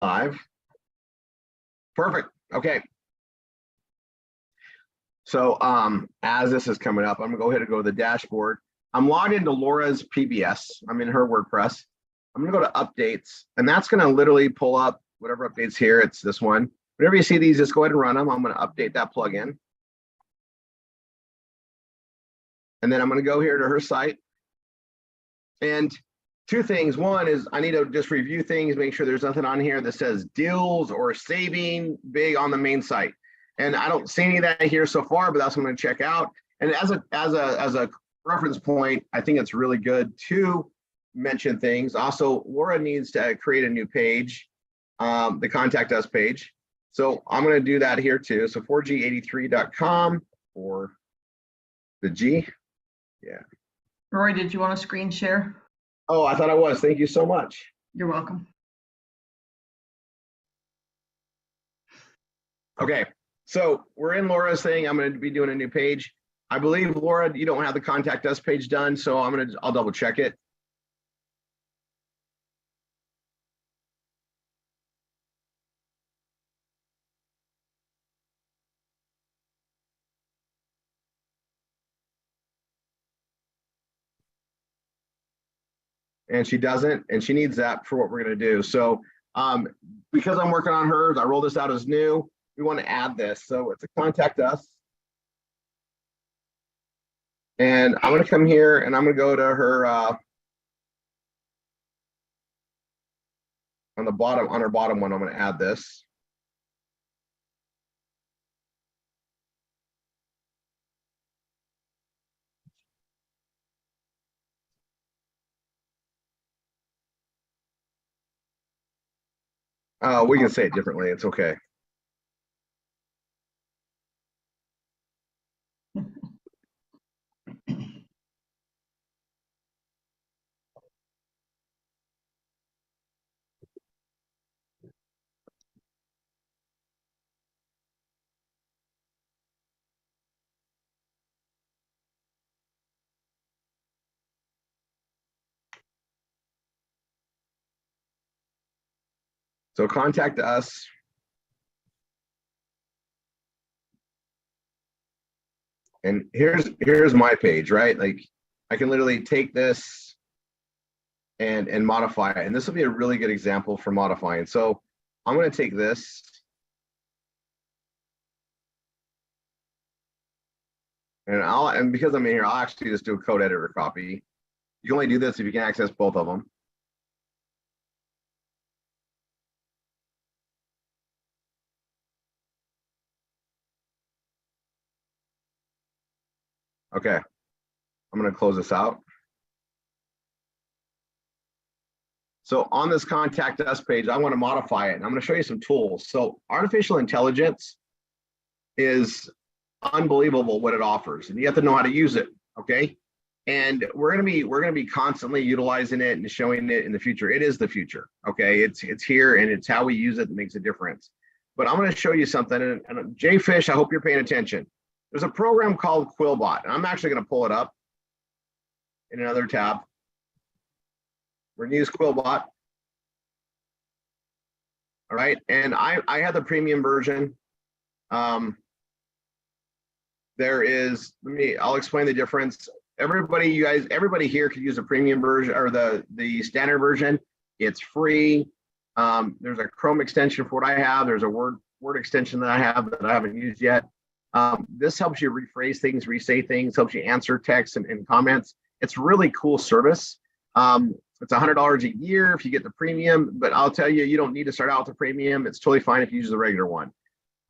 Live. Perfect. Okay. So as this is coming up, I'm gonna go ahead and go to the dashboard. I'm logged into Laura's PBS. I'm in her WordPress. I'm gonna go to updates, and that's gonna literally pull up whatever updates here. It's this one. Whenever you see these, just go ahead and run them. I'm gonna update that plugin. And then I'm gonna go here to her site. And two things. One is I need to just review things, make sure there's nothing on here that says deals or saving big on the main site. And I don't see any of that here so far, but that's what I'm going to check out. And as a reference point, I think it's really good to mention things. Also, Laura needs to create a new page, the contact us page. So I'm going to do that here too. So 4g83.com for the G. Yeah. Roy, did you want to screen share? Oh, I thought I was. Thank you so much. You're welcome. Okay, so we're in Laura's thing. I'm going to be doing a new page. I believe, Laura, you don't have the contact us page done, so I'll double check it. And she doesn't, and she needs that for what we're going to do. So because I'm working on hers, I roll this out as new. We want to add this. So it's a contact us. And I'm going to come here and I'm going to go to her on her bottom one. I'm going to add this. We can say it differently. It's okay. So contact us. And here's my page, right? Like I can literally take this and modify it. And this will be a really good example for modifying. So I'm going to take this. And because I'm in here, I'll actually just do a code editor copy. You can only do this if you can access both of them. Okay, I'm going to close this out. So on this contact us page, I want to modify it. And I'm going to show you some tools. So artificial intelligence is unbelievable what it offers, and you have to know how to use it. Okay. And we're going to be constantly utilizing it and showing it in the future. It is the future. Okay. It's here, and it's how we use it that makes a difference. But I'm going to show you something. And Jay Fish, I hope you're paying attention. There's a program called Quillbot, and I'm actually going to pull it up in another tab. We're going to use Quillbot. All right. And I had the premium version. I'll explain the difference. Everybody here could use a premium version or the standard version. It's free. There's a Chrome extension for what I have. There's a Word extension that I have that I haven't used yet. This helps you rephrase things, resay things, helps you answer texts and comments. It's really cool service. It's $100 a year if you get the premium, but I'll tell you, you don't need to start out with the premium. It's totally fine if you use the regular one.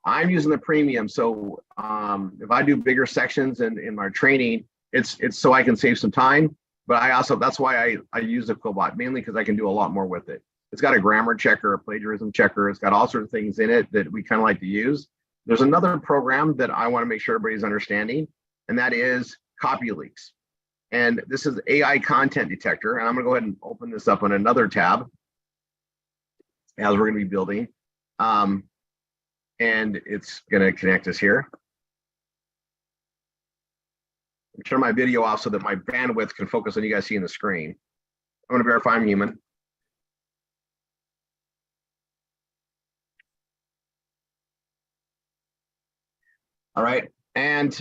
I'm using the premium, so if I do bigger sections in my training, it's so I can save some time. But that's why I use the Quillbot, mainly because I can do a lot more with it. It's got a grammar checker, a plagiarism checker. It's got all sorts of things in it that we kind of like to use. There's another program that I want to make sure everybody's understanding, and that is Copy Leaks. And this is AI content detector. And I'm going to go ahead and open this up on another tab as we're going to be building. And it's going to connect us here. Turn my video off so that my bandwidth can focus on you guys seeing the screen. I'm going to verify I'm human. All right. And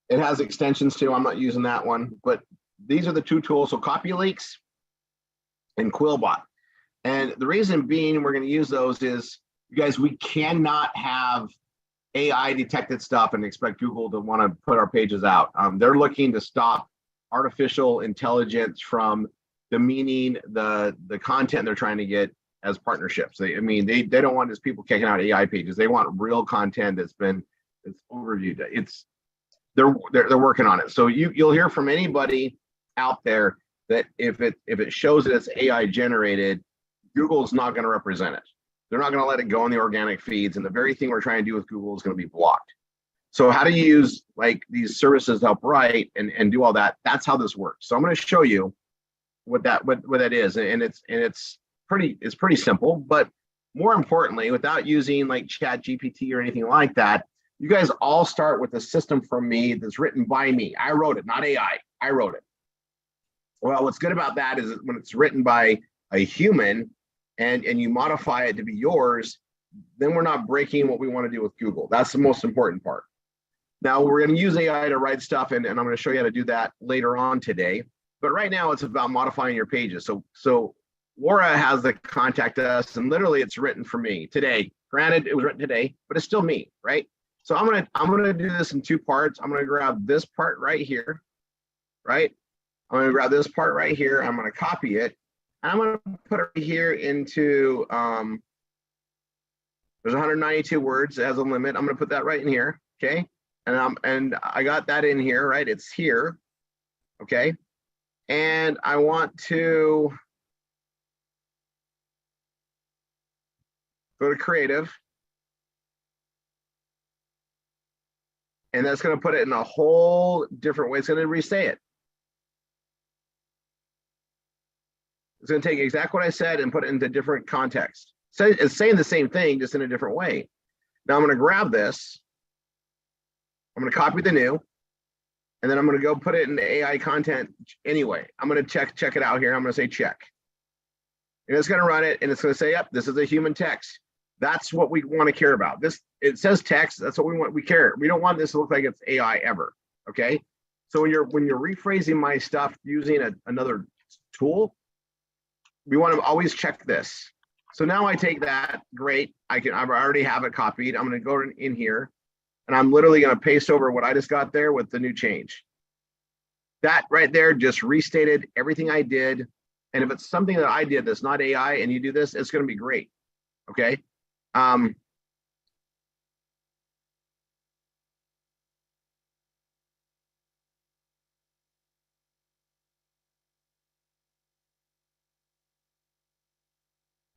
it has extensions too. I'm not using that one, but these are the two tools. So CopyLeaks and Quillbot. And the reason being we're going to use those is, you guys, we cannot have AI detected stuff and expect Google to want to put our pages out. They're looking to stop artificial intelligence from demeaning the content they're trying to get as partnerships. They don't want just people kicking out AI pages. They want real content that's overviewed. They're working on it. So you'll hear from anybody out there that if it shows that it's AI generated, Google's not going to represent it. They're not going to let it go in the organic feeds, and the very thing we're trying to do with Google is going to be blocked. So how do you use like these services to help write and do all that? That's how this works. So I'm going to show you what that is, and it's pretty simple. But more importantly, without using like Chat GPT or anything like that, you guys all start with a system from me that's written by me. I wrote it, not AI. I wrote it. Well, what's good about that is when it's written by a human and you modify it to be yours, then we're not breaking what we want to do with Google. That's the most important part. Now we're going to use AI to write stuff, and I'm going to show you how to do that later on today. But right now it's about modifying your pages. So Laura has to contact us, and literally it's written for me today. Granted, it was written today, but it's still me, right? So I'm gonna do this in two parts. I'm gonna grab this part right here, right? I'm gonna grab this part right here. I'm gonna copy it, and I'm gonna put it right here into there's 192 words. It has a limit. I'm gonna put that right in here, okay? And I got that in here, right? It's here, okay? And I want to go to creative. And that's going to put it in a whole different way. It's going to re-say it. It's going to take exactly what I said and put it into different context. So it's saying the same thing, just in a different way. Now I'm going to grab this. I'm going to copy the new, and then I'm going to go put it in the AI content anyway. I'm going to check it out here. I'm going to say check. And it's going to run it, and it's going to say, yep, this is a human text. That's what we want to care about. It says text. That's what we want. We care. We don't want this to look like it's AI ever. Okay. So when you're rephrasing my stuff using another tool, we want to always check this. So now I take that. Great. I already have it copied. I'm going to go in here, and I'm literally going to paste over what I just got there with the new change. That right there just restated everything I did. And if it's something that I did that's not AI and you do this, it's going to be great. Okay. I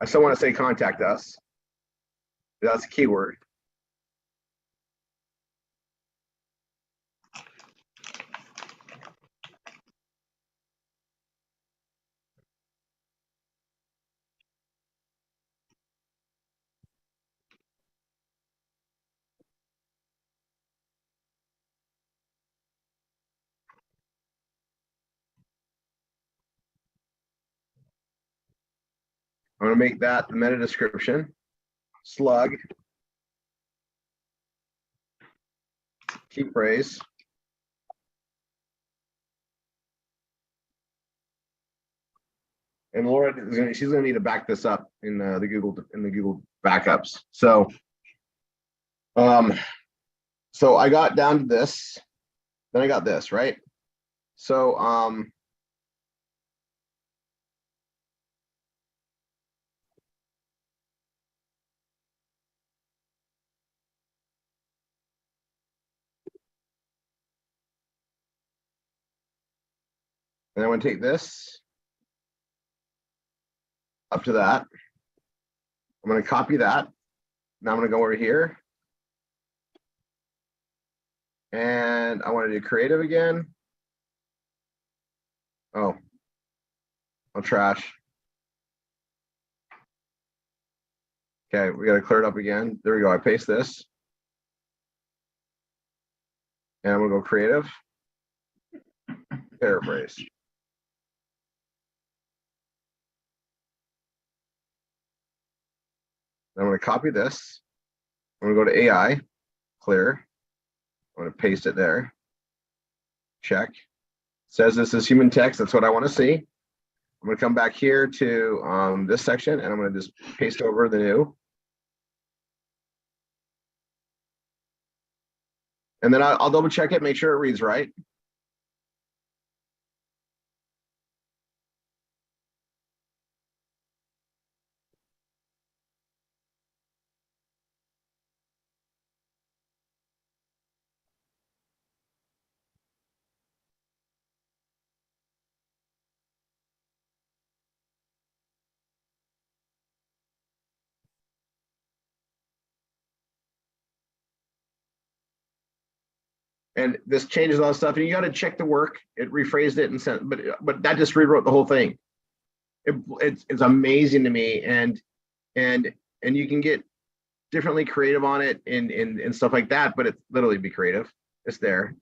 still want to say contact us. That's a keyword. I'm going to make that the meta description. Slug. Key phrase. And Laura she's going to need to back this up in the Google backups. So, so I got down to this, then I got this, right? So, and I want to take this up to that. I'm going to copy that. Now I'm going to go over here. And I want to do creative again. Oh, I'll trash. Okay, we got to clear it up again. There we go. I paste this. And I'm going to go creative. Paraphrase. I'm going to copy this. I'm going to go to AI, clear. I'm going to paste it there. Check. Says this is human text. That's what I want to see. I'm going to come back here to this section, and I'm going to just paste over the new. And then I'll double check it, make sure it reads right. And this changes all that stuff, and you got to check the work. It rephrased it and sent, but that just rewrote the whole thing. It's amazing to me, and you can get differently creative on it and stuff like that. But it's literally be creative. It's there.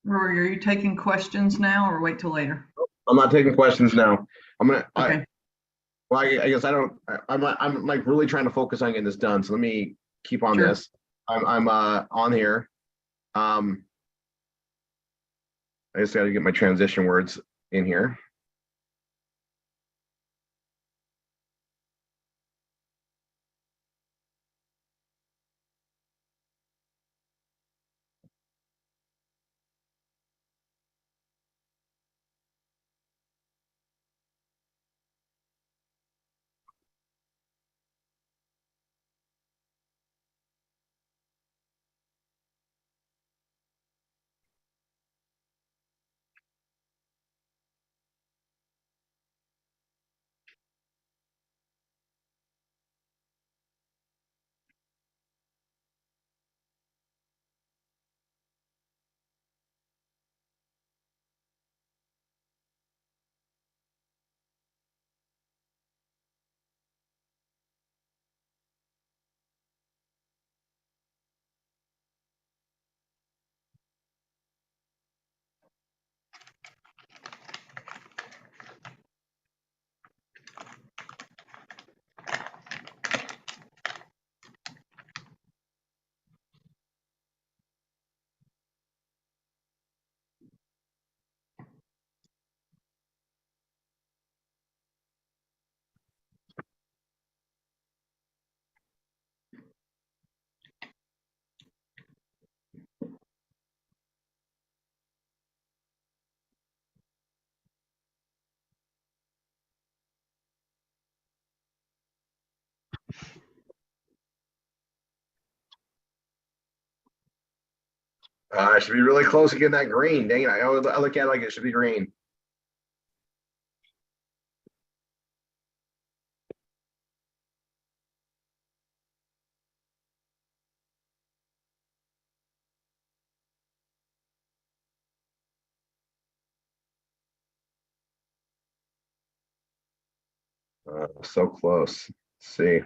Rory, are you taking questions now or wait till later? I'm not taking questions now. I'm gonna. Okay. I guess I don't. I'm like really trying to focus on getting this done. So let me keep on Sure. this. I'm on here. I just got to get my transition words in here. I should be really close to getting that green. Dang it! I look at it like it should be green. So close. Let's see.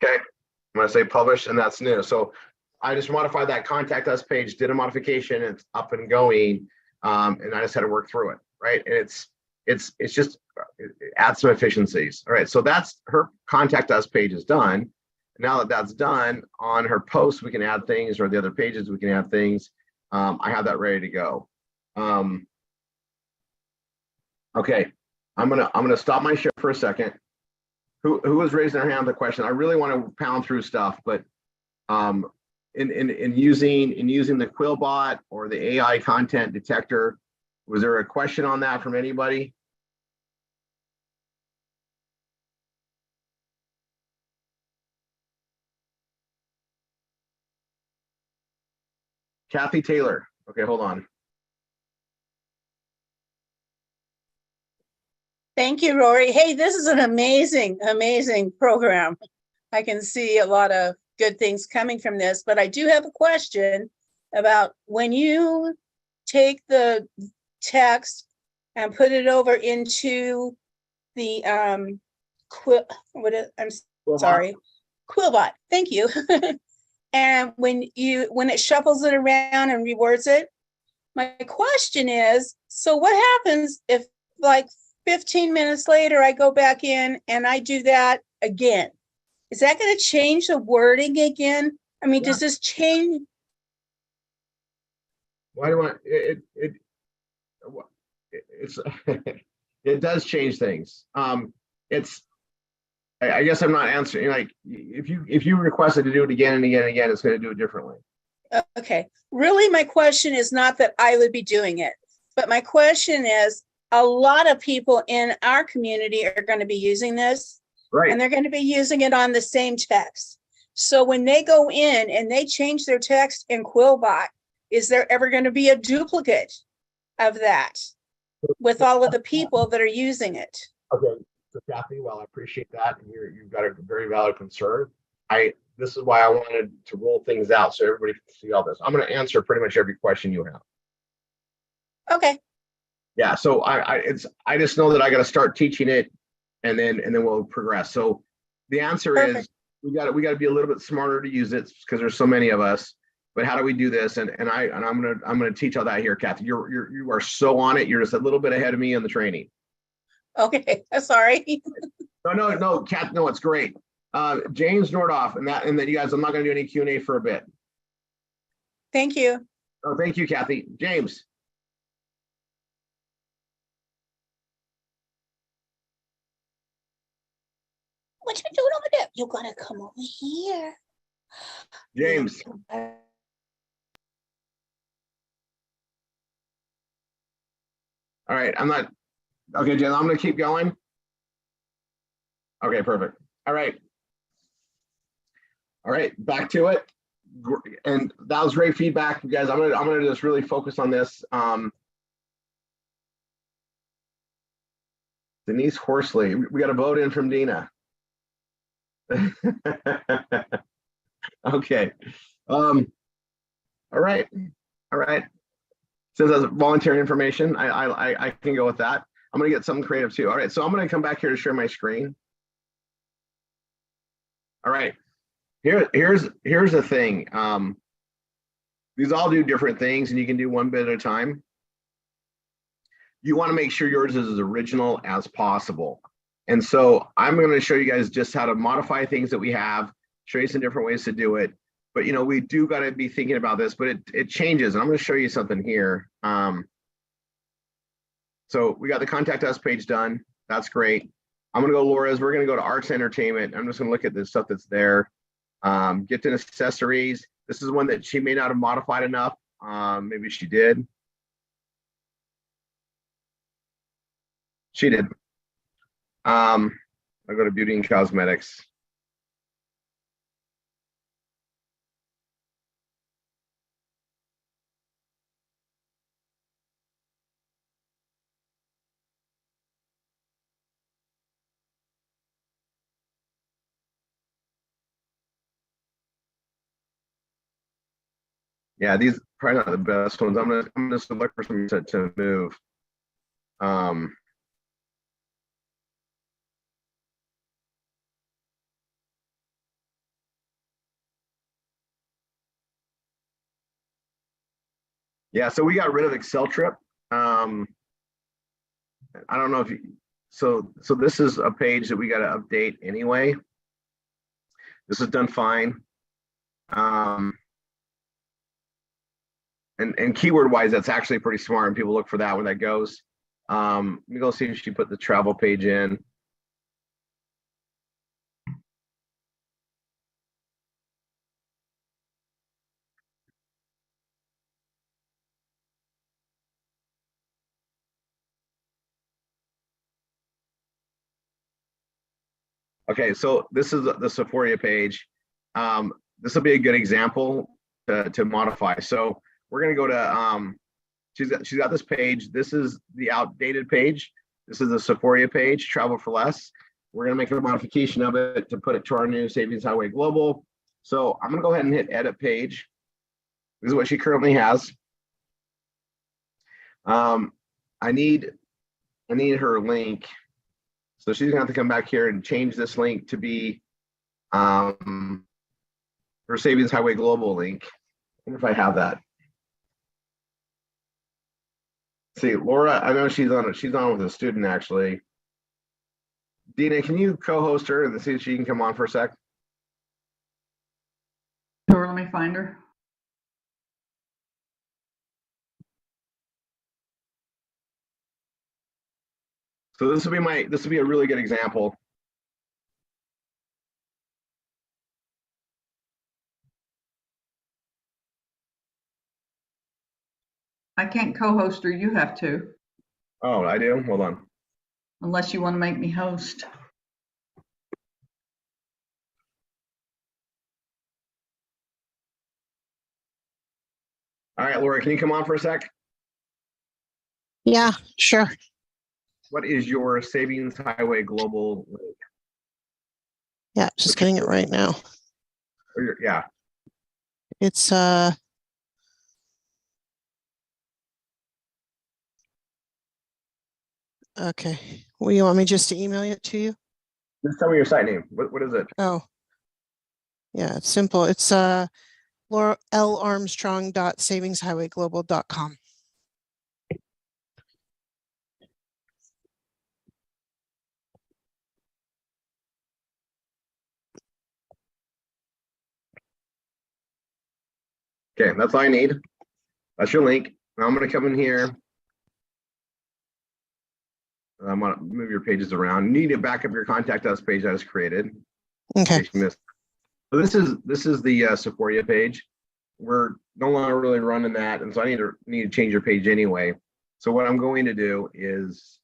Okay, I'm gonna say publish, and that's new. So I just modified that contact us page, did a modification, it's up and going, and I just had to work through it. right? And it's just it adds some efficiencies. All right, so that's her contact us page is done. Now that that's done, on her posts we can add things, or the other pages we can add things. I have that ready to go. Okay, I'm gonna stop my share for a second. Who was raising their hand with a question? I really want to pound through stuff, but in using the Quillbot or the AI content detector, was there a question on that from anybody? Kathy Taylor. Okay, hold on. Thank you, Rory. Hey, this is an amazing, amazing program. I can see a lot of good things coming from this, but I do have a question about when you take the text and put it over into the sorry, Quillbot. Thank you. And when it shuffles it around and rewords it, my question is, so what happens if like 15 minutes later I go back in and I do that again? Is that going to change the wording again? I mean, does this change? Why do I it's it does change things. I guess I'm not answering, like, if you requested to do it again and again and again, it's going to do it differently. Okay. Really, my question is not that I would be doing it, but my question is, a lot of people in our community are going to be using this, right? And they're going to be using it on the same text. So when they go in and they change their text in Quillbot, is there ever going to be a duplicate of that with all of the people that are using it? Okay, so Kathy, well, I appreciate that. You've got a very valid concern. This is why I wanted to roll things out so everybody can see all this. I'm going to answer pretty much every question you have. Okay. Yeah, so I just know that I got to start teaching it, and then we'll progress. So the answer is we got to be a little bit smarter to use it because there's so many of us. But how do we do this? And I'm gonna teach all that here, Kathy. You are so on it. You're just a little bit ahead of me in the training. Okay, sorry. No, Kath. No, it's great. James Nordoff, and then you guys. I'm not gonna do any Q&A for a bit. Thank you. Oh, thank you, Kathy. James. What you doing over there? You're gonna come over here. James. All right, I'm not. Okay, Jen, I'm gonna keep going. Okay, perfect. All right. All right, back to it. And that was great feedback, you guys. I'm gonna just really focus on this. Denise Horsley, we got a vote in from Dina. Okay. All right. Since that's voluntary information, I can go with that. I'm gonna get something creative too. All right, so I'm gonna come back here to share my screen. All right, here's the thing. These all do different things, and you can do one bit at a time. You want to make sure yours is as original as possible. And so I'm going to show you guys just how to modify things that we have, show you some different ways to do it. But we do got to be thinking about this, but it changes. And I'm going to show you something here. So we got the contact us page done. That's great. I'm going to go Laura's. We're going to go to arts entertainment. I'm just going to look at the stuff that's there. Get to accessories. This is one that she may not have modified enough. Maybe she did. She did. I'll go to beauty and cosmetics. Yeah, these are probably not the best ones. I'm gonna look for some to move. Yeah, so we got rid of Excel trip. I don't know if you, so this is a page that we got to update anyway. This is done fine. And keyword wise, that's actually pretty smart, and people look for that when that goes. Let me go see if she put the travel page in. Okay, so this is the Sephora page. This will be a good example to modify. So we're gonna go to she's got this page. This is the outdated page. This is the Sephora page, travel for less. We're gonna make a modification of it to put it to our new Savings Highway Global. So I'm gonna go ahead and hit edit page. This is what she currently has. I need her link. So she's gonna have to come back here and change this link to be her Savings Highway Global link. I wonder if I have that. See, Laura, I know she's on with a student actually. Dina, can you co-host her and see if she can come on for a sec? Sure, let me find her. So this will be a really good example. I can't co-host her, you have to, Oh, I do? Hold on. unless you want to make me host. All right, Laura, can you come on for a sec? Yeah, sure. What is your Savings Highway Global link? Yeah, just getting it right now. Yeah. It's okay. Well, you want me just to email it to you? Just tell me your site name. What is it? Oh. Yeah, it's simple. It's Laura L. Armstrong.savingshighwayglobal.com. Okay, that's all I need. That's your link. Now I'm going to come in here. I'm going to move your pages around. You need to back up your contact us page I just created. Okay. So this is the Sephora page. We're no longer really running that, and so I need to change your page anyway. So what I'm going to do is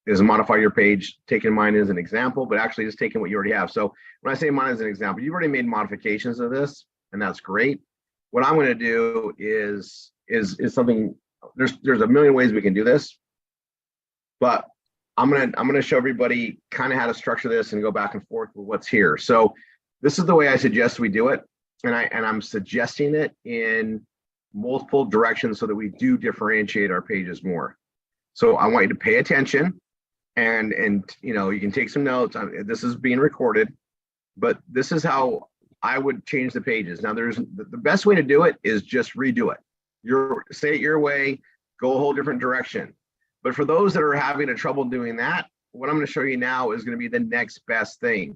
modify your page, taking mine as an example, but actually just taking what you already have. So when I say mine as an example, you've already made modifications of this, and that's great. What I'm going to do is something. There's a million ways we can do this, but I'm gonna show everybody kind of how to structure this and go back and forth with what's here. So this is the way I suggest we do it, and I'm suggesting it in multiple directions so that we do differentiate our pages more. So I want you to pay attention, and you know, you can take some notes. This is being recorded, but this is how I would change the pages. Now, the best way to do it is just redo it. Say it your way, go a whole different direction. But for those that are having a trouble doing that, what I'm going to show you now is going to be the next best thing.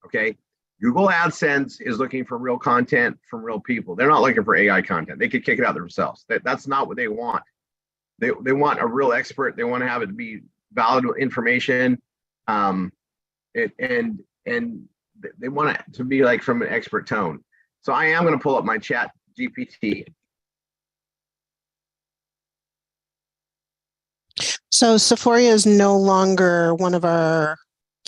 Okay. Google AdSense is looking for real content from real people. They're not looking for AI content. They could kick it out themselves. That's not what they want. They want a real expert. They want to have it to be valid information. And they want it to be like from an expert tone. So I am going to pull up my chat GPT. So Sephora is no longer one of our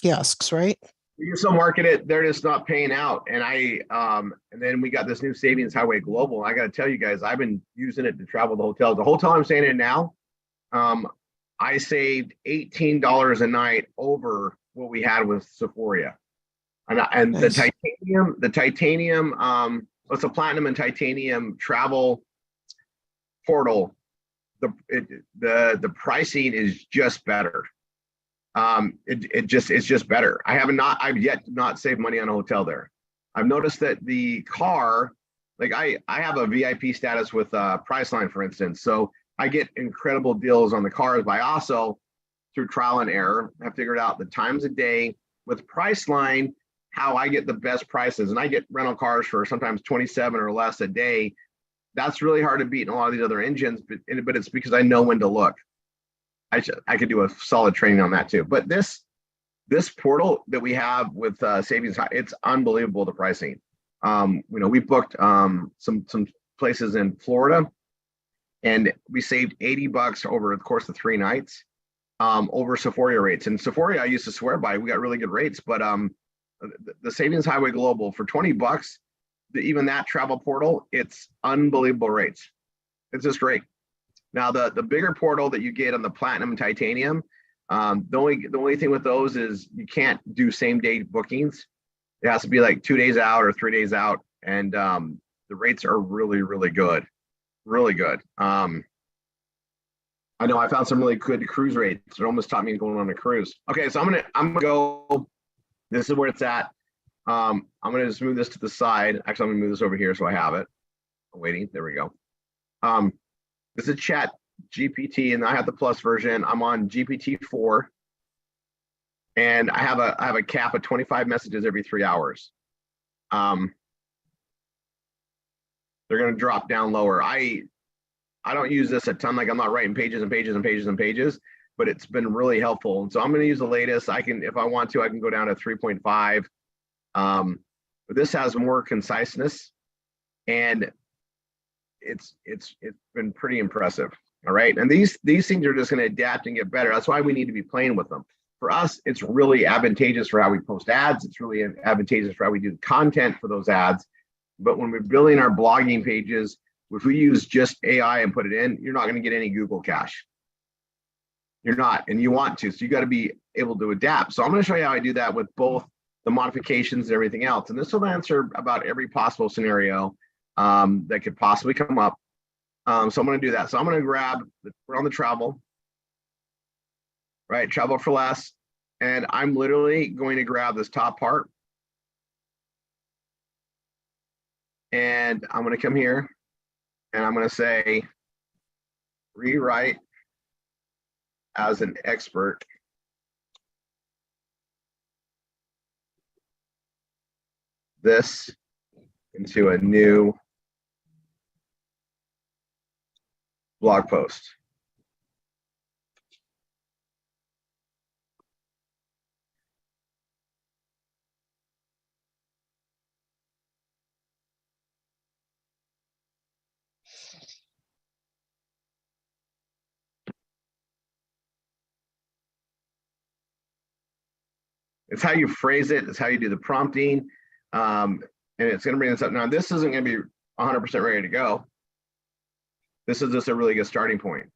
kiosks, right? We still market it. They're just not paying out. And and then we got this new Savings Highway Global. I got to tell you guys, I've been using it to travel the hotels. The hotel I'm staying in now, I saved $18 a night over what we had with Sephora. And nice. the titanium, it's a platinum and titanium travel portal. The pricing is just better. It's just better. I've yet not saved money on a hotel there. I've noticed that the car, like I have a VIP status with Priceline, for instance, so I get incredible deals on the cars. But I also through trial and error, have figured out the times a day with Priceline, how I get the best prices. And I get rental cars for sometimes 27 or less a day. That's really hard to beat in a lot of these other engines, but it's because I know when to look. I could do a solid training on that too. But this portal that we have with Savings High, it's unbelievable, the pricing. We booked some places in Florida, and we saved $80 over the course of 3 nights over Sephora rates. And Sephora I used to swear by. We got really good rates, but the Savings Highway Global for $20, even that travel portal, it's unbelievable rates. It's just great. Now the bigger portal that you get on the Platinum and Titanium, the only thing with those is you can't do same day bookings. It has to be like 2 days out or 3 days out, and the rates are really, really good, really good. I know I found some really good cruise rates. It almost taught me going on a cruise. Okay, so I'm gonna go. This is where it's at. I'm gonna just move this to the side. Actually, I'm gonna move this over here so I have it. I'm waiting. There we go. This is Chat GPT, and I have the plus version. I'm on GPT 4, and I have a cap of 25 messages every 3 hours. They're gonna drop down lower. I don't use this a ton, like I'm not writing pages and pages and pages and pages, but it's been really helpful. And so I'm going to use the latest. I can, if I want to, I can go down to 3.5. But this has more conciseness, and it's been pretty impressive. All right. And these things are just going to adapt and get better. That's why we need to be playing with them. For us, it's really advantageous for how we post ads. It's really advantageous for how we do content for those ads. But when we're building our blogging pages, if we use just AI and put it in, you're not going to get any Google cache. You're not, and you want to. So you got to be able to adapt. So I'm going to show you how I do that with both the modifications and everything else. And this will answer about every possible scenario that could possibly come up. So I'm going to do that. So I'm going to grab, we're on the travel, right? Travel for less. And I'm literally going to grab this top part. And I'm going to come here. And I'm going to say, rewrite as an expert. This into a new blog post. It's how you phrase it. It's how you do the prompting. And it's going to bring this up. Now, this isn't going to be 100% ready to go. This is just a really good starting point.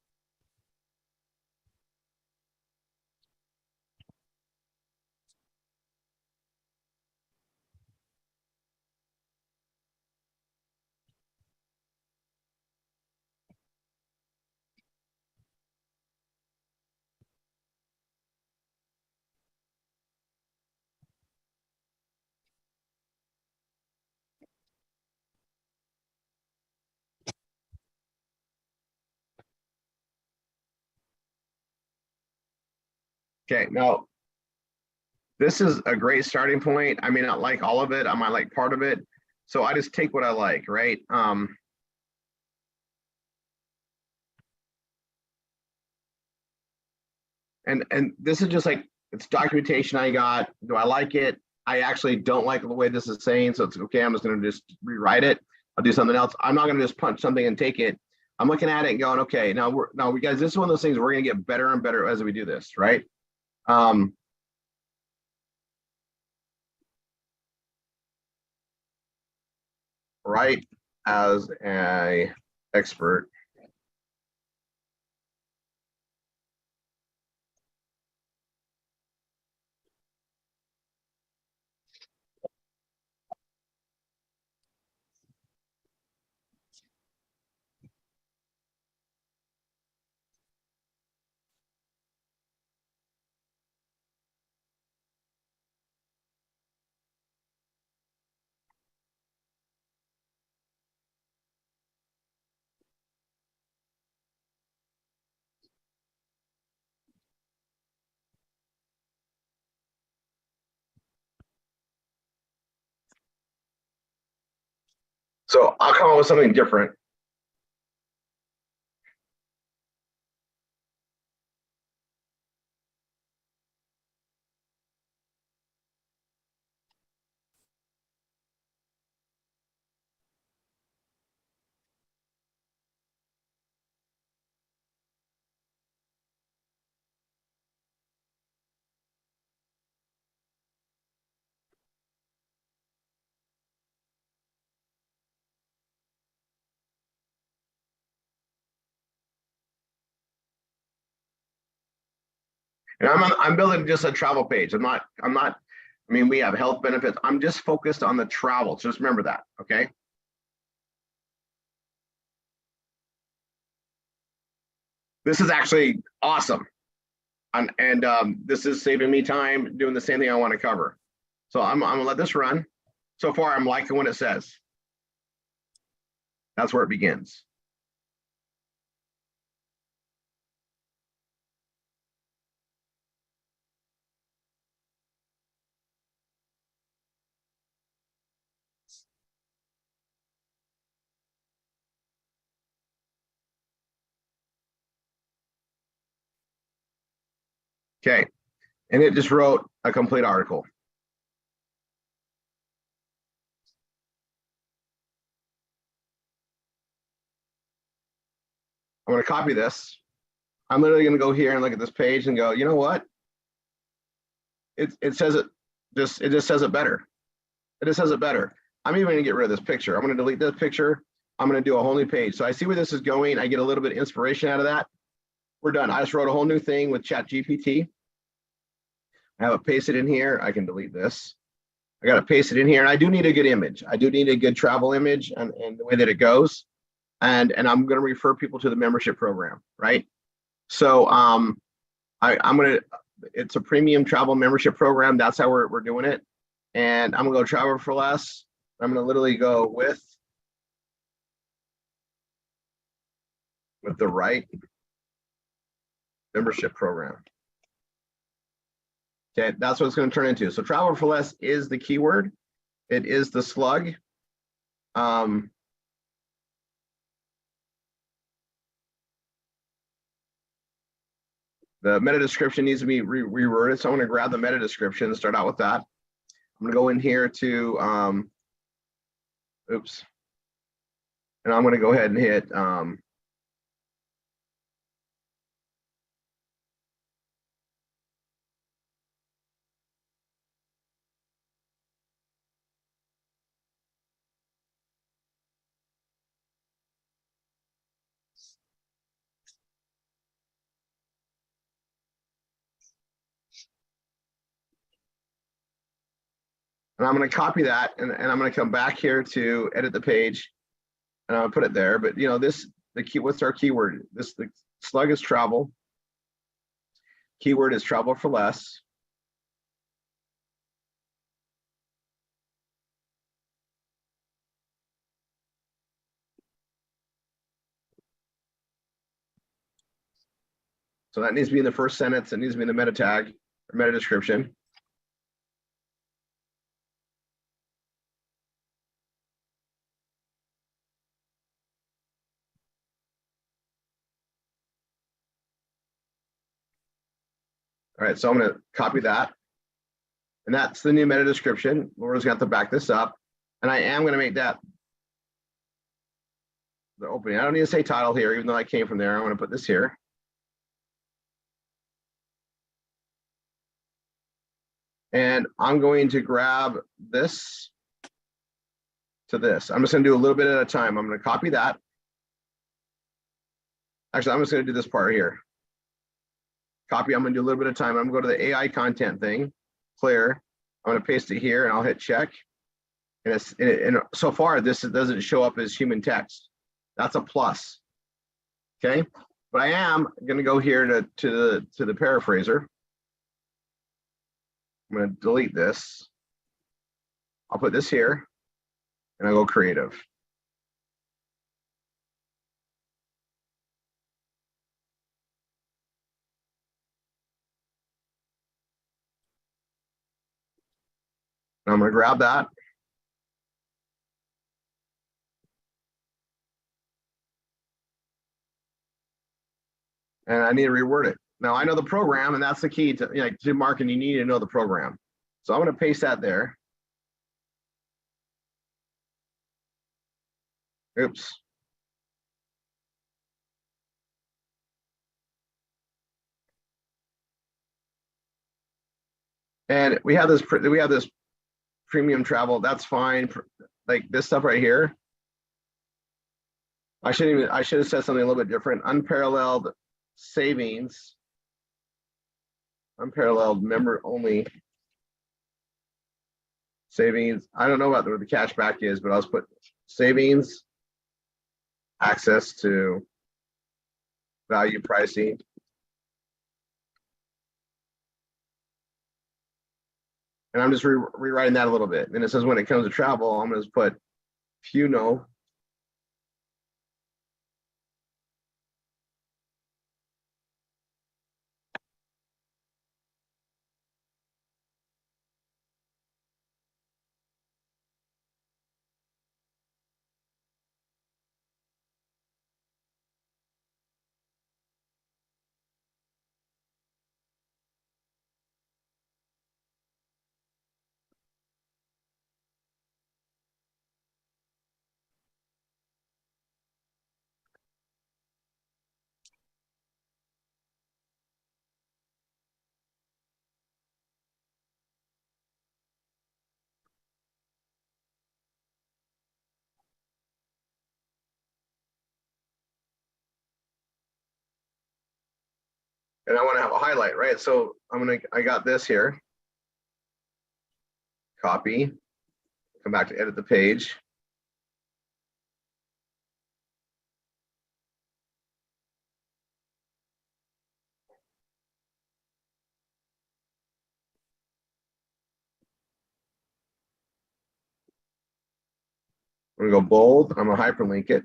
Okay, now this is a great starting point. I may not like all of it. I might like part of it. So I just take what I like, right? And this is just like, it's documentation I got. Do I like it? I actually don't like the way this is saying, so it's okay. I'm just going to just rewrite it. I'll do something else. I'm not going to just punch something and take it. I'm looking at it and going, okay, now we guys, this is one of those things we're going to get better and better as we do this, right? Right as a expert. So I'll come up with something different. And I'm building just a travel page. I mean, we have health benefits. I'm just focused on the travel. Just remember that, okay? This is actually awesome. And this is saving me time doing the same thing I want to cover. So I'm gonna let this run. So far, I'm liking what it says. That's where it begins. Okay, and it just wrote a complete article. I'm going to copy this. I'm literally going to go here and look at this page and go, you know what? It says it just says it better. It just says it better. I'm even going to get rid of this picture. I'm going to delete this picture. I'm going to do a whole new page. So I see where this is going. I get a little bit of inspiration out of that. We're done. I just wrote a whole new thing with ChatGPT. I have it pasted in here. I can delete this. I got to paste it in here. And I do need a good image. I do need a good travel image and the way that it goes. And I'm going to refer people to the membership program, right? So I'm going to, it's a premium travel membership program. That's how we're doing it. And I'm going to go travel for less. I'm going to literally go with the right membership program. Okay, that's what it's going to turn into. So travel for less is the keyword. It is the slug. The meta description needs to be reworded. So I'm going to grab the meta description and start out with that. I'm going to go in here to, oops. And I'm going to go ahead and hit, and I'm going to copy that and I'm going to come back here to edit the page and I'll put it there. But you know, what's our keyword? The slug is travel. Keyword is travel for less. So that needs to be in the first sentence. It needs to be in the meta tag or meta description. All right, so I'm going to copy that. And that's the new meta description. Laura's got to back this up. And I am going to make that the opening. I don't need to say title here, even though I came from there. I'm going to put this here. And I'm going to grab this to this. I'm just going to do a little bit at a time. I'm going to copy that. Actually, I'm just going to do this part here. Copy, I'm going to do a little bit of time. I'm going to go to the AI content thing, clear. I'm going to paste it here and I'll hit check. And so far, this doesn't show up as human text. That's a plus. Okay, but I am going to go here to the paraphraser. I'm going to delete this. I'll put this here and I'll go creative. And I'm going to grab that. and I need to reword it. Now I know the program, and that's the key to, like, to marketing. You need to know the program. So I'm going to paste that there. Oops. And we have this premium travel. That's fine. Like this stuff right here. I should have said something a little bit different. Unparalleled savings. Unparalleled member only savings. I don't know about where the cash back is, but I'll just put savings, access to value pricing. And I'm just rewriting that a little bit. And it says when it comes to travel, I'm going to just put few know. And I want to have a highlight, right? So I got this here. Copy, come back to edit the page. I'm gonna go bold, I'm gonna hyperlink it.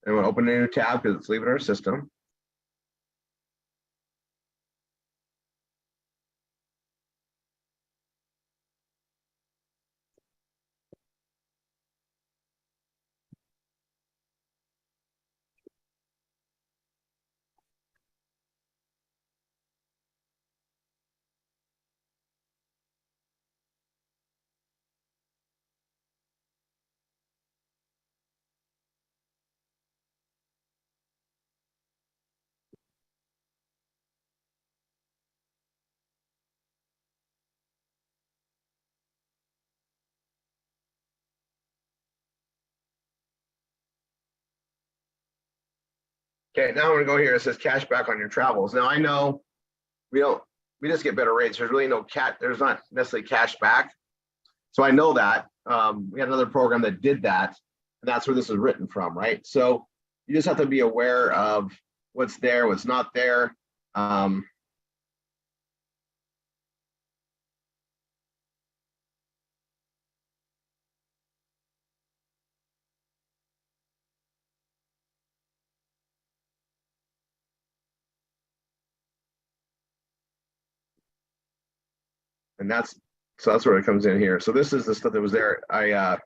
And I'm gonna open a new tab because it's leaving our system. Okay, now I'm gonna go here. It says cash back on your travels. Now I know we just get better rates. There's really there's not necessarily cash back. So I know that. We had another program that did that, and that's where this is written from, right? So you just have to be aware of what's there, what's not there. And that's where it comes in here. So this is the stuff that was there. I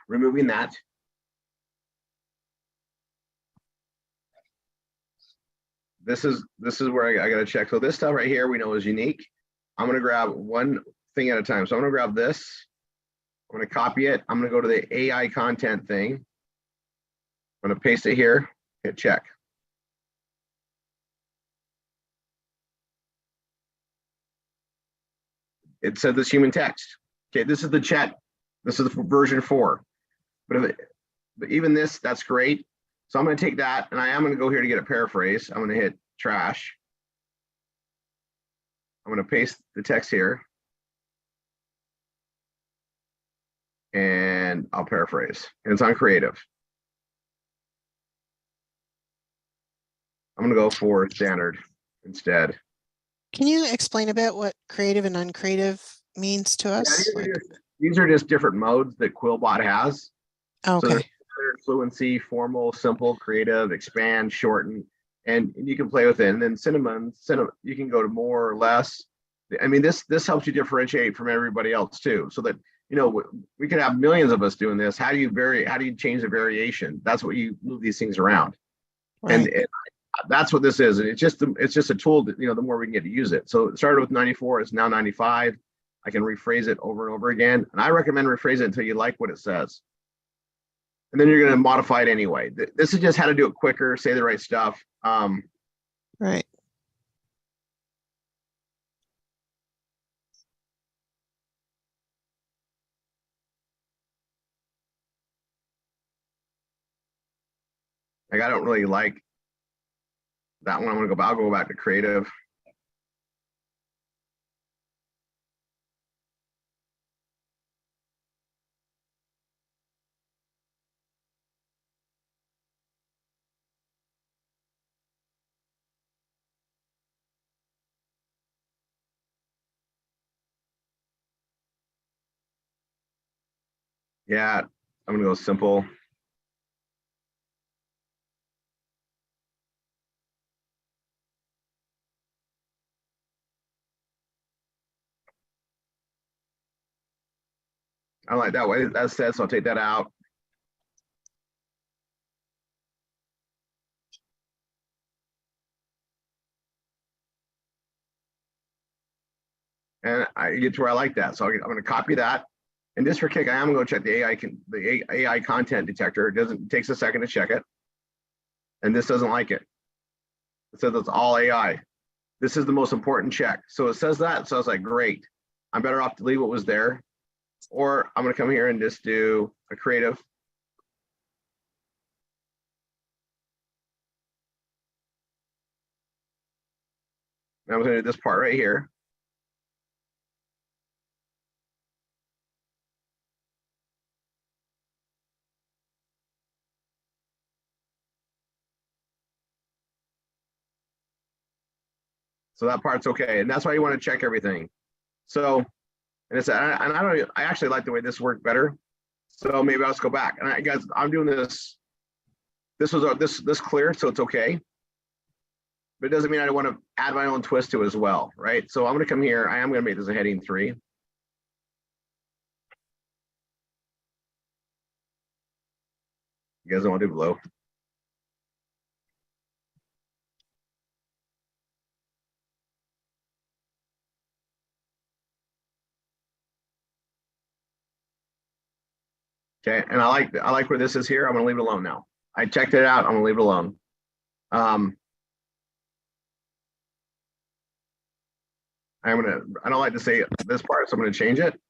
removing that. This is where I got to check. So this stuff right here we know is unique. I'm going to grab one thing at a time. So I'm going to grab this. I'm going to copy it. I'm going to go to the AI content thing. I'm going to paste it here, hit check. It said this human text. Okay, this is the chat. This is the version 4. But even this, that's great. So I'm going to take that, and I am going to go here to get a paraphrase. I'm going to hit trash. I'm going to paste the text here. And I'll paraphrase. And it's on creative. I'm going to go for standard instead. Can you explain a bit what creative and uncreative means to us? Yeah, these are just different modes that Quillbot has. Okay. So fluency, formal, simple, creative, expand, shorten, and you can play with it. And then cinnamon, you can go to more or less. I mean, this helps you differentiate from everybody else too, so that, you know, we could have millions of us doing this. How do you change the variation? That's what you move these things around. And Right. that's what this is. And it's just a tool that, the more we can get to use it. So it started with 94, it's now 95. I can rephrase it over and over again. And I recommend rephrase it until you like what it says. And then you're going to modify it anyway. This is just how to do it quicker, say the right stuff. Right. Like I don't really like that one. I'll go back to creative. Yeah, I'm gonna go simple. I like that way. That's said, so I'll take that out. And I get to where I like that. So I'm going to copy that. And just for kick, I am going to check the AI content detector. It takes a second to check it. And this doesn't like it. It says it's all AI. This is the most important check. So it says that. So I was like, great. I'm better off to leave what was there. Or I'm going to come here and just do a creative. And I'm going to do this part right here. So that part's okay. And that's why you want to check everything. So, and it's, and I actually like the way this worked better. So maybe I'll just go back. And guys, I'm doing this. This was this clear, so it's okay. But it doesn't mean I don't want to add my own twist to it as well, right? So I'm going to come here. I am going to make this a heading 3. You guys don't want to do below. Okay, and I like where this is here. I'm going to leave it alone now. I checked it out. I'm going to leave it alone. I don't like to say this part, so I'm going to change it.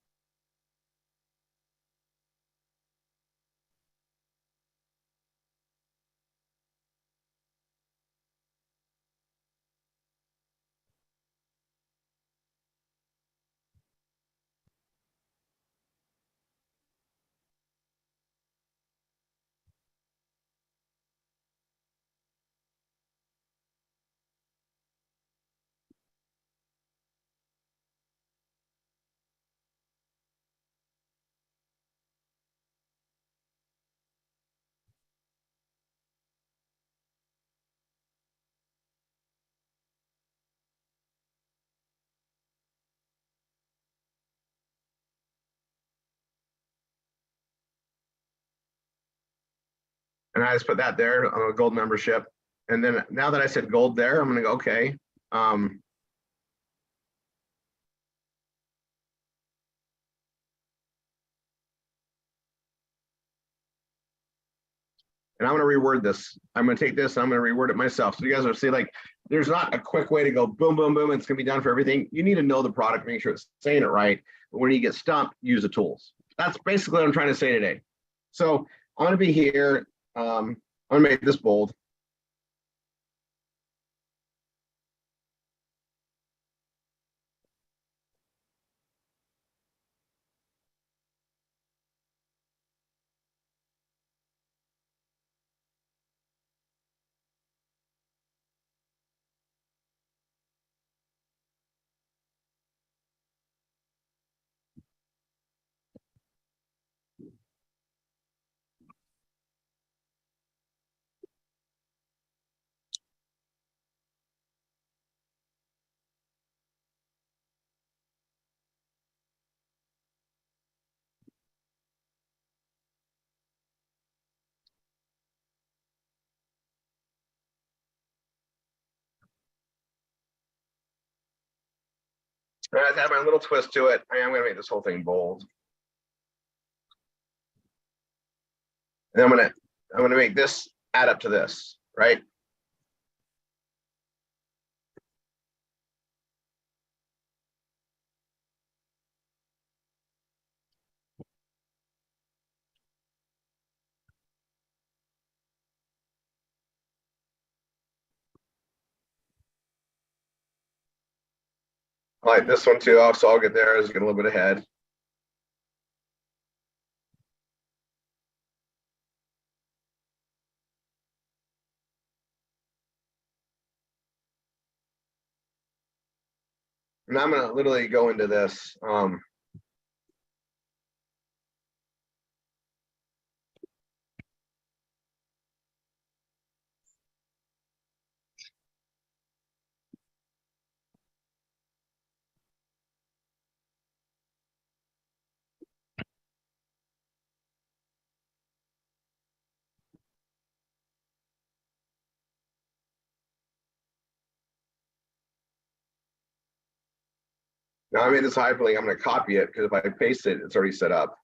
And I just put that there on a gold membership. And then now that I said gold there, I'm going to go, okay. And I'm going to reword this. I'm going to take this and I'm going to reword it myself. So you guys will see, like, there's not a quick way to go boom, boom, boom. It's going to be done for everything. You need to know the product, make sure it's saying it right. But when you get stumped, use the tools. That's basically what I'm trying to say today. So I'm going to be here. I'm going to make this bold. I have to have my little twist to it. I am going to make this whole thing bold. And I'm going to make this add up to this, right? I like this one too. So I'll get there. It's getting a little bit ahead. And I'm going to literally go into this. Now I made this hyperlink. I'm going to copy it because if I paste it, it's already set up.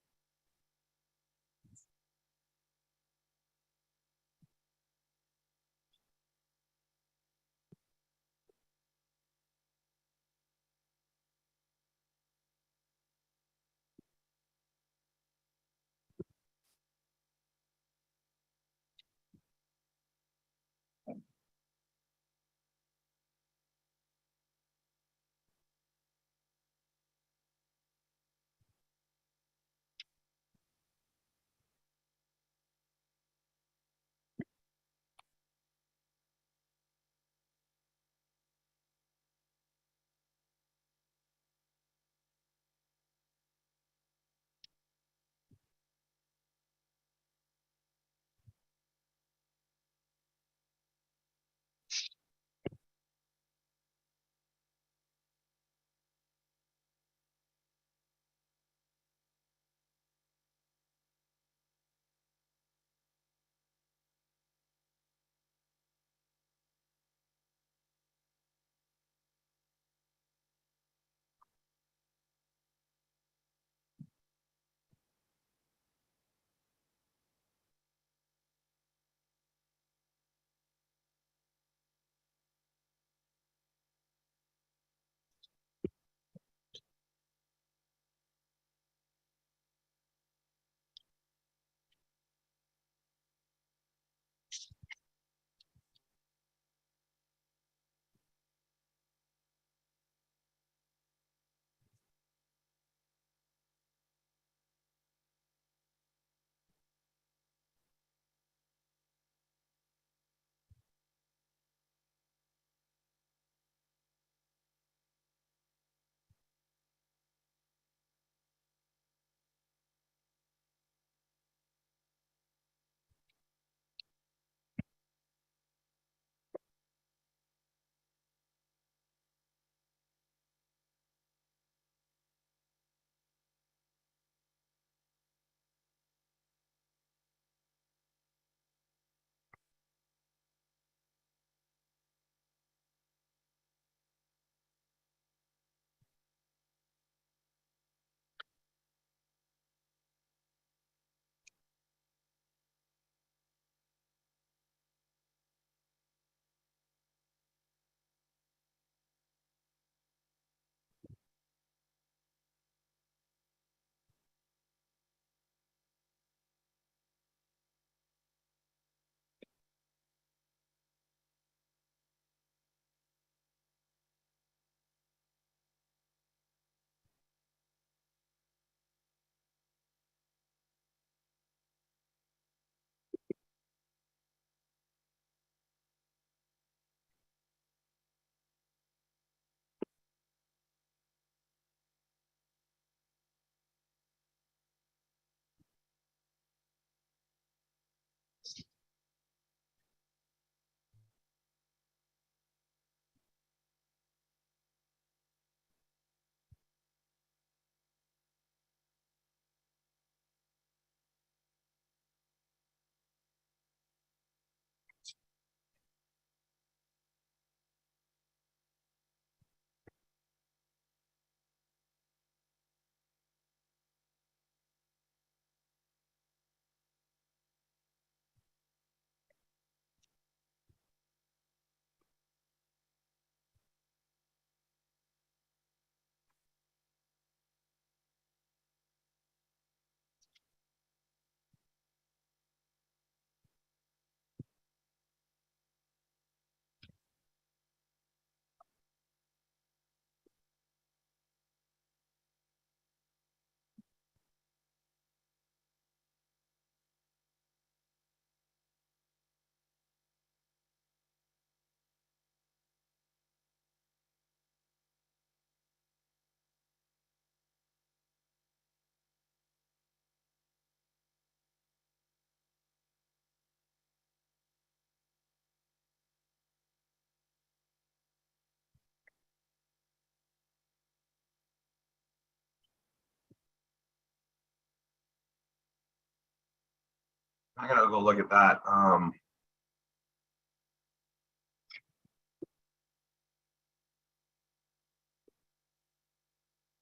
I gotta go look at that.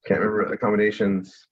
Can't remember accommodations.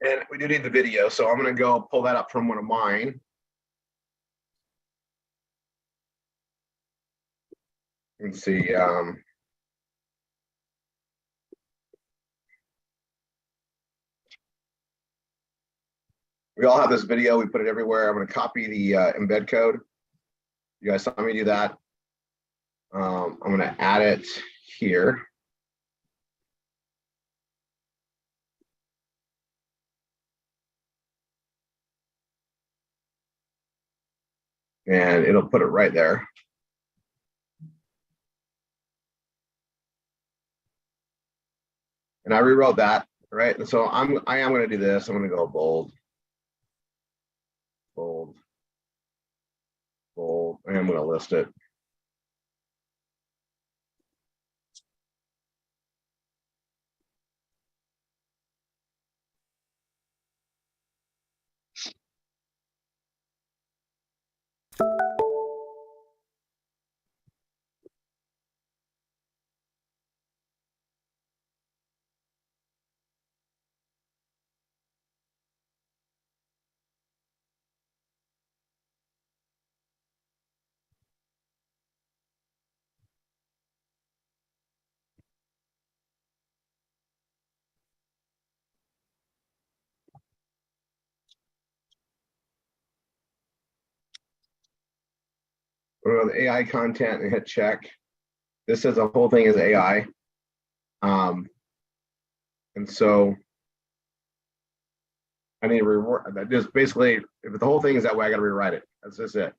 And we do need the video, so I'm gonna go pull that up from one of mine. Let's see. We all have this video. We put it everywhere. I'm gonna copy the embed code. You guys saw me do that. I'm gonna add it here. And it'll put it right there. And I rewrote that, right? And so I am going to do this. I'm going to go bold, bold, bold, and I'm going to list it. Go to the AI content and hit check. This says the whole thing is AI. And so I need to reward that. Just basically, if the whole thing is that way, I got to rewrite it. That's just it.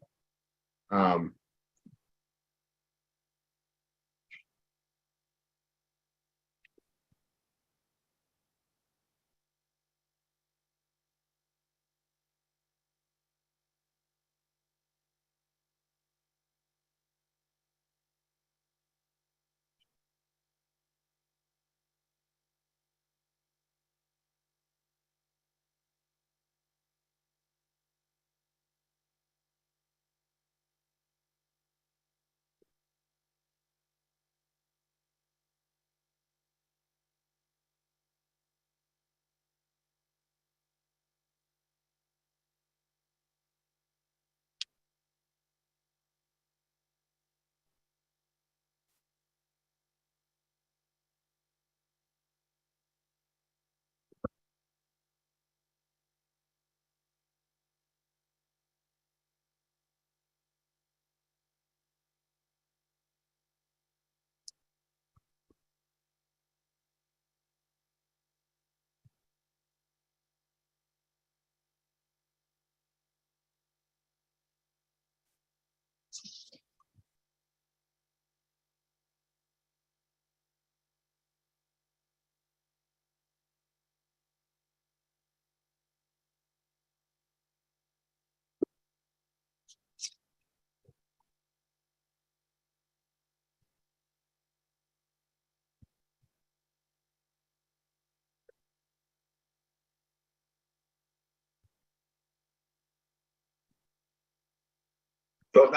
So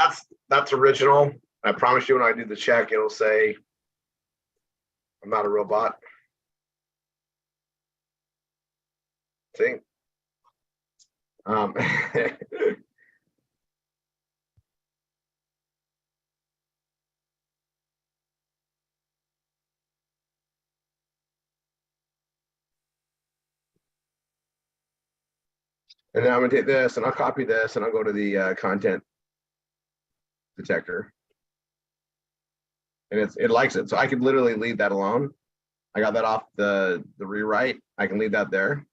that's original. I promise you when I do the check, it'll say I'm not a robot. See? And then I'm gonna take this and I'll copy this and I'll go to the content detector. And it likes it. So I could literally leave that alone. I got that off the rewrite. I can leave that there.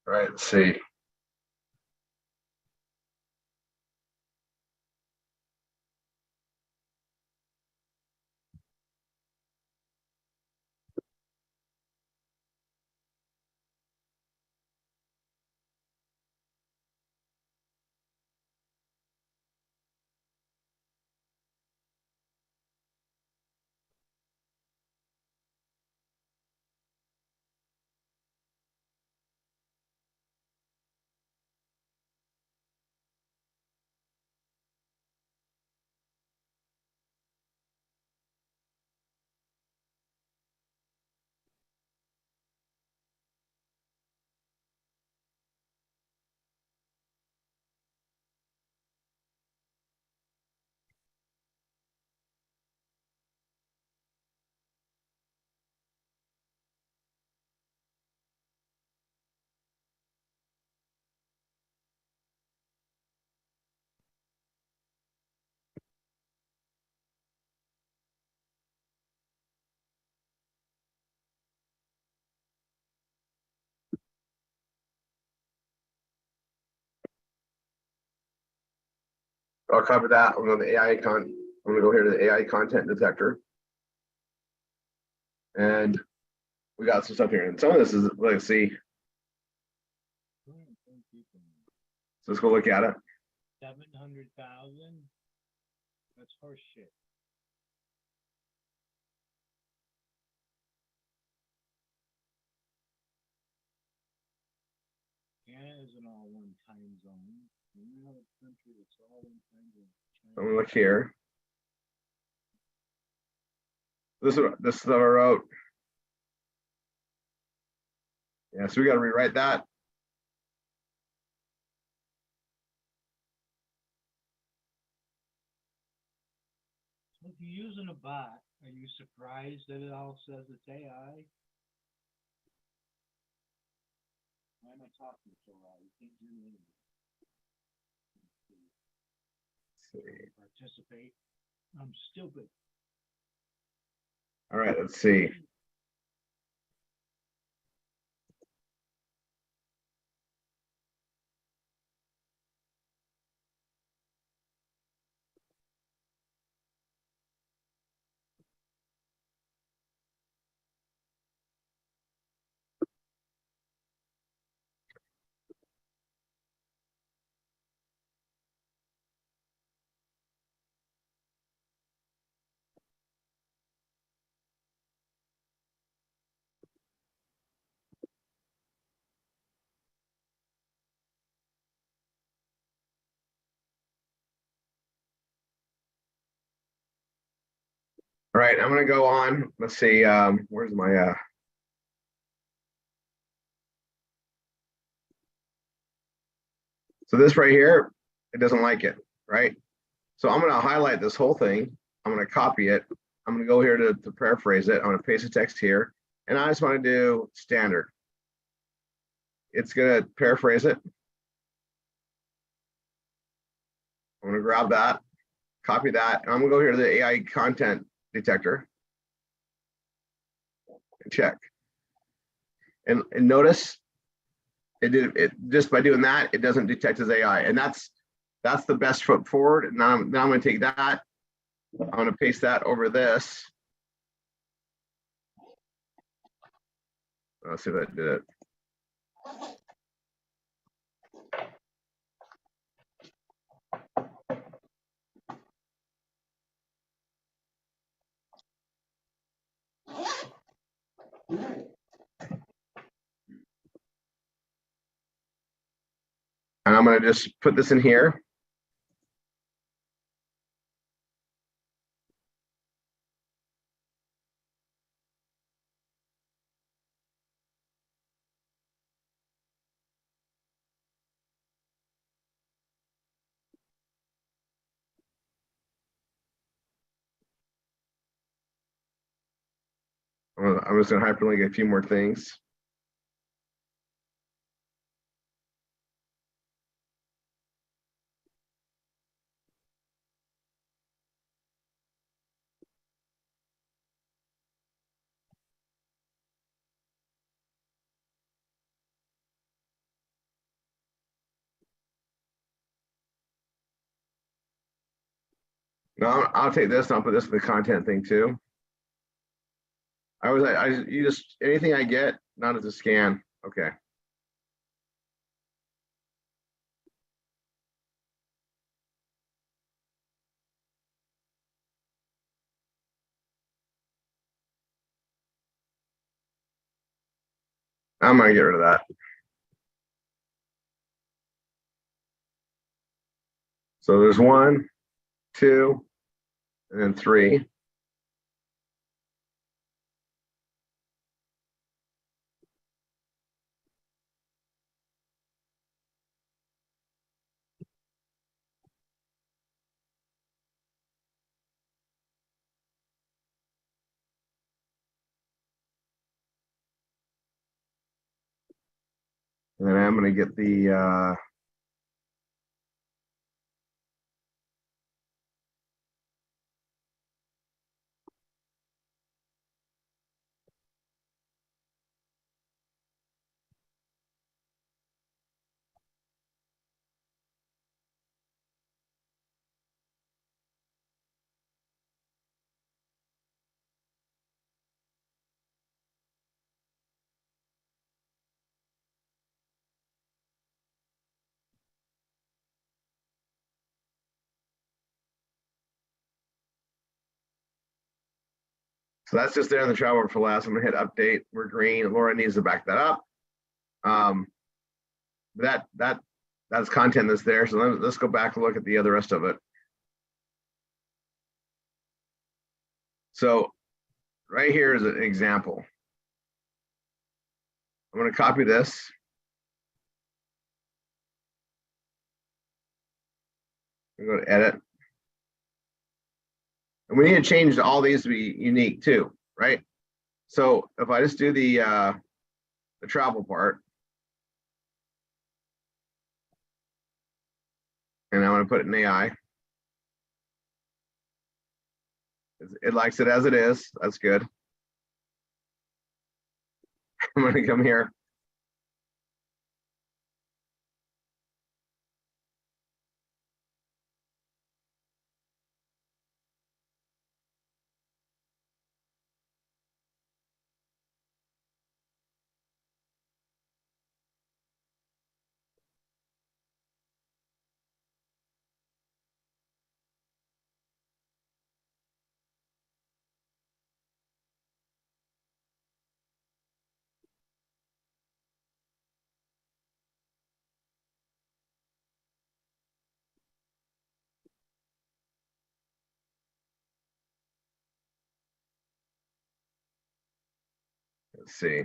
Right, let's see. I'll cover that. I'm going to I'm gonna go here to the AI content detector. And we got some stuff here. And some of this is, let's see. So let's go look at it. 700,000. That's horse shit. Canada isn't all one time zone. We have a country that's all one time zone. I'm gonna look here. This is what I wrote. Yeah, so we got to rewrite that. So if you're using a bot, are you surprised that it all says it's AI? Why am I talking so loud? You can't hear me. Participate. I'm stupid. All right, let's see. All right, I'm gonna go on. Let's see. Where's my so this right here, it doesn't like it, right? So I'm gonna highlight this whole thing. I'm gonna copy it. I'm gonna go here to paraphrase it. I'm gonna paste the text here, and I just want to do standard. It's gonna paraphrase it. I'm gonna grab that, copy that, and I'm gonna go here to the AI content detector and check. And notice it did it just by doing that, it doesn't detect as AI. And that's the best foot forward. And now I'm gonna take that, I'm gonna paste that over this. Let's see if that did it. And I'm gonna just put this in here. I'm just gonna hyperlink a few more things. No, I'll take this and I'll put this in the content thing too. You just, anything I get, not as a scan. Okay. I'm gonna get rid of that. So there's 1, 2, and then 3. And then I'm gonna get the So that's just there in the travel for last. I'm gonna hit update. We're green. Laura needs to back that up. That's content that's there. So let's go back and look at the other rest of it. So right here is an example. I'm going to copy this. I'm going to go to edit. And we need to change all these to be unique too, right? So if I just do the travel part, and I'm going to put it in AI. It likes it as it is. That's good. I'm going to come here. Let's see.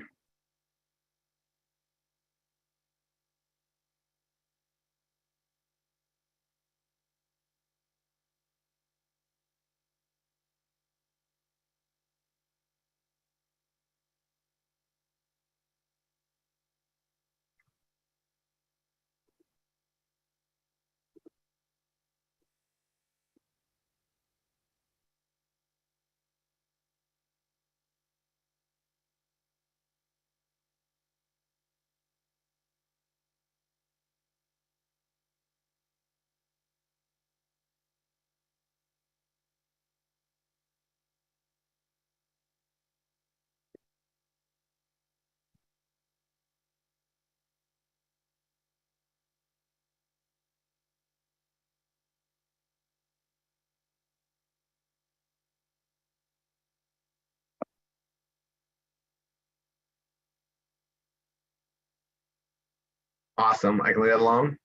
Awesome. I can leave that alone.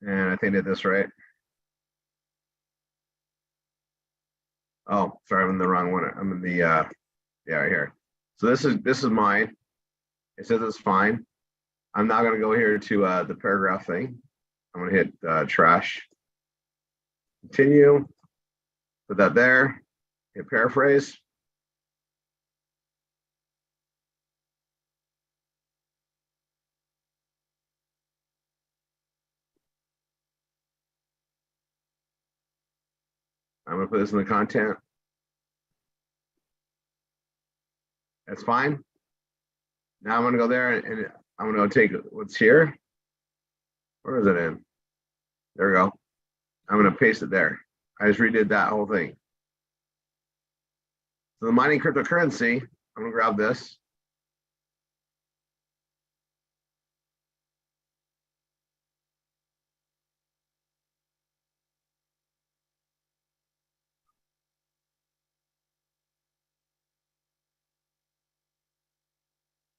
And I think I did this right. Oh, sorry, I'm in the wrong one. I'm in the yeah, right here. So this is mine. It says it's fine. I'm now going to go here to the paragraph thing. I'm going to hit trash. Continue. Put that there. Hit paraphrase. I'm going to put this in the content. That's fine. Now I'm going to go there and I'm going to take what's here. Where is it in? There we go. I'm going to paste it there. I just redid that whole thing. So the mining cryptocurrency, I'm going to grab this.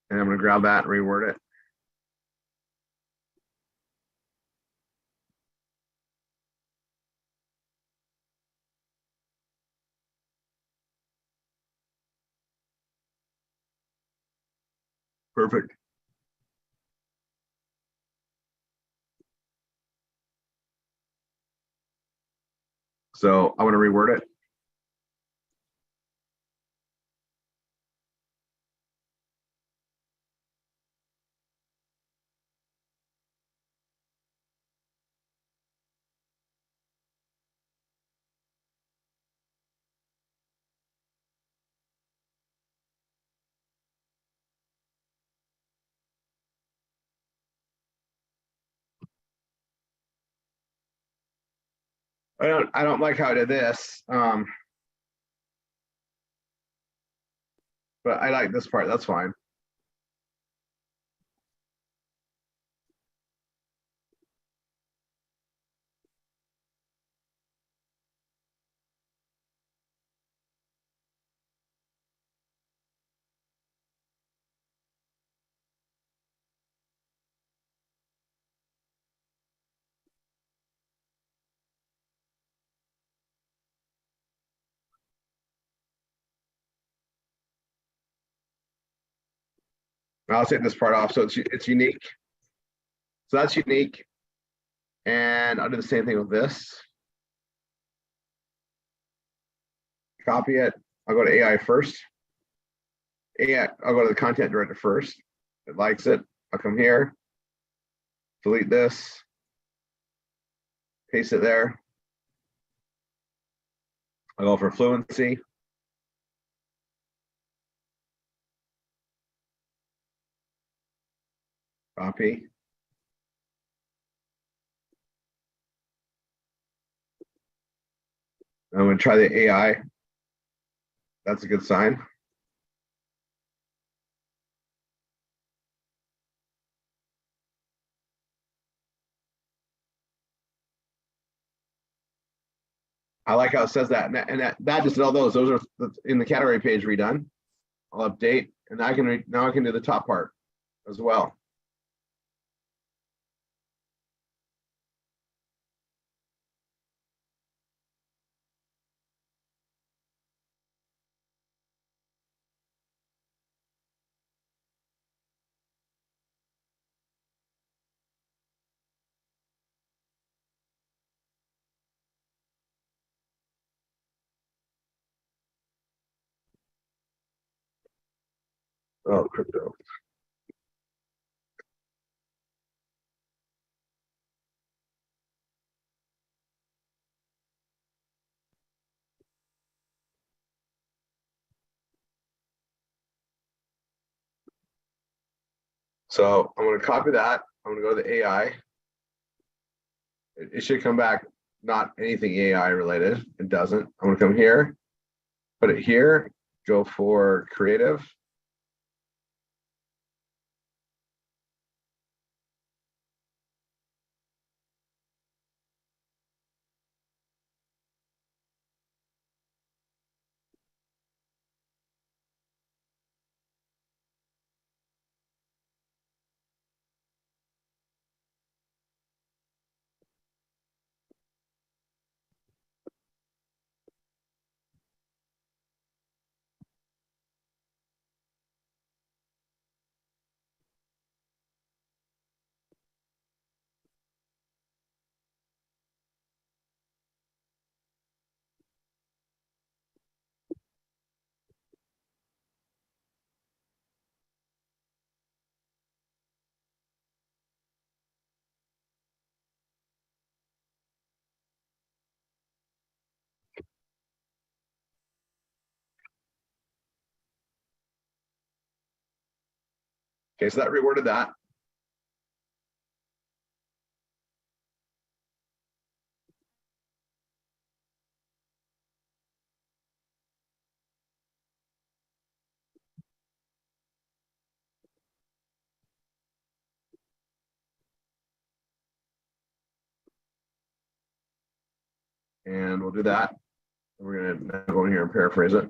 And I'm going to grab that and reword it. Perfect. So I want to reword it. I don't like how I did this. But I like this part. That's fine. I'll take this part off. So it's unique. So that's unique. And I'll do the same thing with this. Copy it. I'll go to AI first. AI, I'll go to the content director first. It likes it. I'll come here, delete this, paste it there. I'll go for fluency. Copy. I'm going to try the AI. That's a good sign. I like how it says that, and that just all those are in the category page redone. I'll update, and now I can do the top part as well. Oh, crypto. So I'm going to copy that. I'm going to go to the AI. It should come back not anything AI related. It doesn't. I'm going to come here, put it here, go for creative. Okay, so that reworded that. And we'll do that. We're going to go in here and paraphrase it.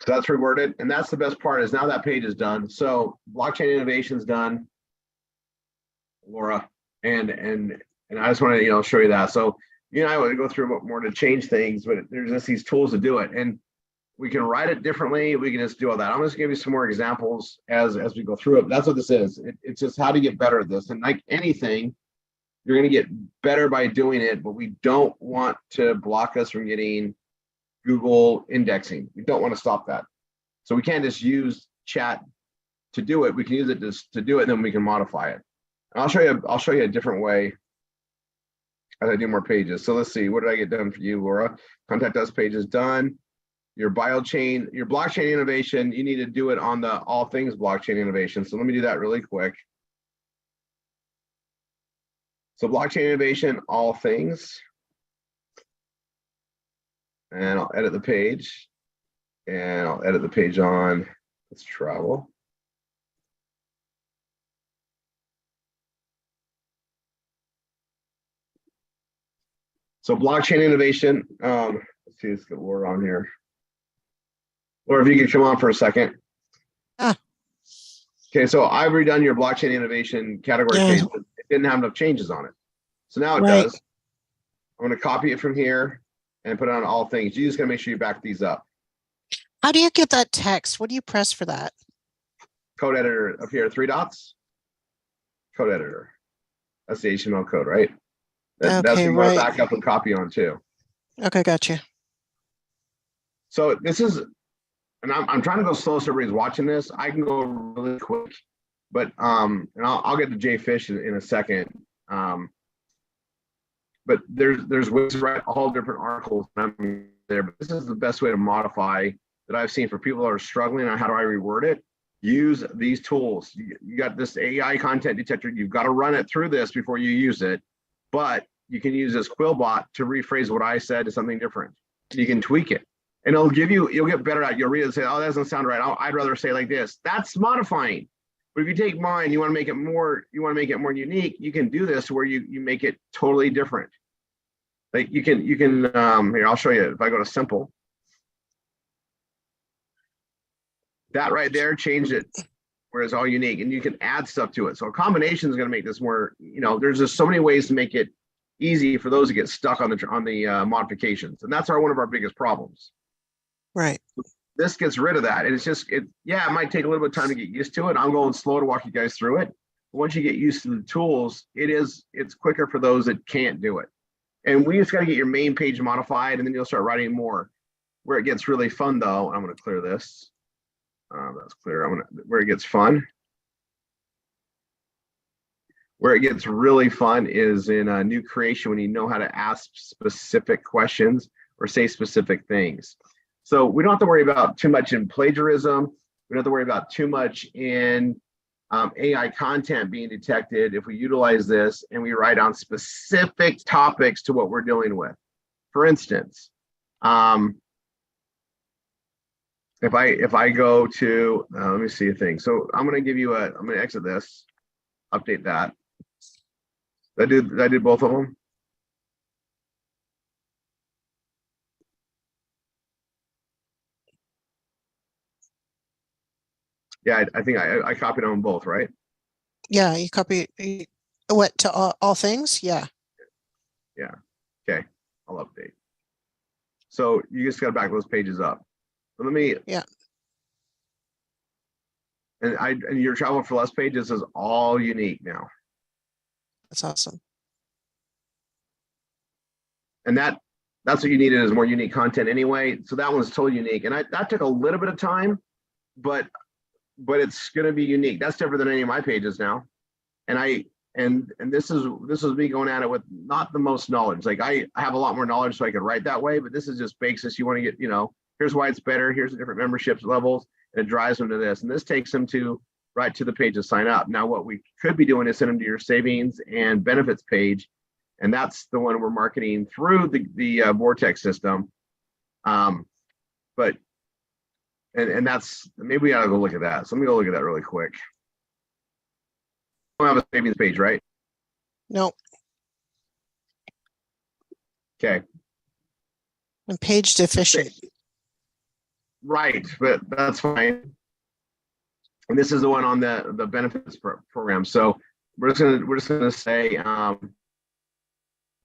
So that's reworded, and that's the best part is now that page is done. So blockchain innovation's done, Laura, and I just want to show you that. So I want to go through a bit more to change things, but there's just these tools to do it, and we can write it differently. We can just do all that. I'm just give you some more examples as we go through it. That's what this is. It's just how to get better at this, and like anything, you're going to get better by doing it, but we don't want to block us from getting Google indexing. We don't want to stop that. So we can't just use chat to do it. We can use it to do it, and then we can modify it. And I'll show you a different way as I do more pages. So let's see, what did I get done for you, Laura? Contact us page is done. Your blockchain innovation, you need to do it on the all things blockchain innovation. So let me do that really quick. So blockchain innovation, all things. And I'll edit the page. And I'll edit the page on, let's travel. So blockchain innovation, let's see, let's get Laura on here. Laura, if you could come on for a second. Ah. Okay, so I've redone your blockchain innovation category Yeah. page, but it didn't have enough changes on it. So now it Right. does. I'm gonna copy it from here and put it on all things. You just gotta make sure you back these up. How do you get that text? What do you press for that? Code editor up here, 3 dots. Code editor. That's the HTML code, right? That's what Okay, you want to right. back up and copy on too. Okay, gotcha. So this is, and I'm trying to go slow so everybody's watching this. I can go really quick, but and I'll get to Jay Fish in a second. But there's ways to write all different articles there, but this is the best way to modify that I've seen for people that are struggling on how do I reword it. Use these tools. You got this AI content detector. You've got to run it through this before you use it, but you can use this Quillbot to rephrase what I said to something different. You can tweak it, and it'll give you. You'll get better at it. You'll read it and say, "Oh, that doesn't sound right. I'd rather say it like this." That's modifying. But if you take mine, you want to make it more. You want to make it more unique. You can do this where you make it totally different. Like you can here. I'll show you. If I go to simple. That right there changed it where it's all unique, and you can add stuff to it. So a combination is going to make this more, there's just so many ways to make it easy for those who get stuck on the modifications. And that's one of our biggest problems. Right. This gets rid of that. And it might take a little bit of time to get used to it. I'm going slow to walk you guys through it. But once you get used to the tools, it's quicker for those that can't do it. And we just got to get your main page modified, and then you'll start writing more. Where it gets really fun though, I'm going to clear this. That's clear. Where it gets fun. Where it gets really fun is in a new creation when you know how to ask specific questions or say specific things. So we don't have to worry about too much in plagiarism. We don't have to worry about too much in AI content being detected if we utilize this and we write on specific topics to what we're dealing with. For instance, if I go to, let me see a thing. So I'm going to exit this, update that. I did both of them. Yeah, I think I copied on both, right? Yeah, you copy what to all things? Yeah. Yeah. Okay, I'll update. So you just got to back those pages up. So let me. Yeah. And your travel for less pages is all unique now. That's awesome. And that's what you needed is more unique content anyway. So that one's totally unique. And that took a little bit of time, but it's going to be unique. That's different than any of my pages now. And this is me going at it with not the most knowledge. Like I have a lot more knowledge so I could write that way, but this is just basis. You want to get, here's why it's better. Here's the different memberships levels. And it drives them to this. And this takes them right to the page to sign up. Now, what we could be doing is send them to your savings and benefits page. And that's the one we're marketing through the Vortex system. But that's, maybe we ought to go look at that. So let me go look at that really quick. I don't have a savings page, right? No. Okay. I'm page deficient. Right, but that's fine. And this is the one on the benefits program. So we're just gonna say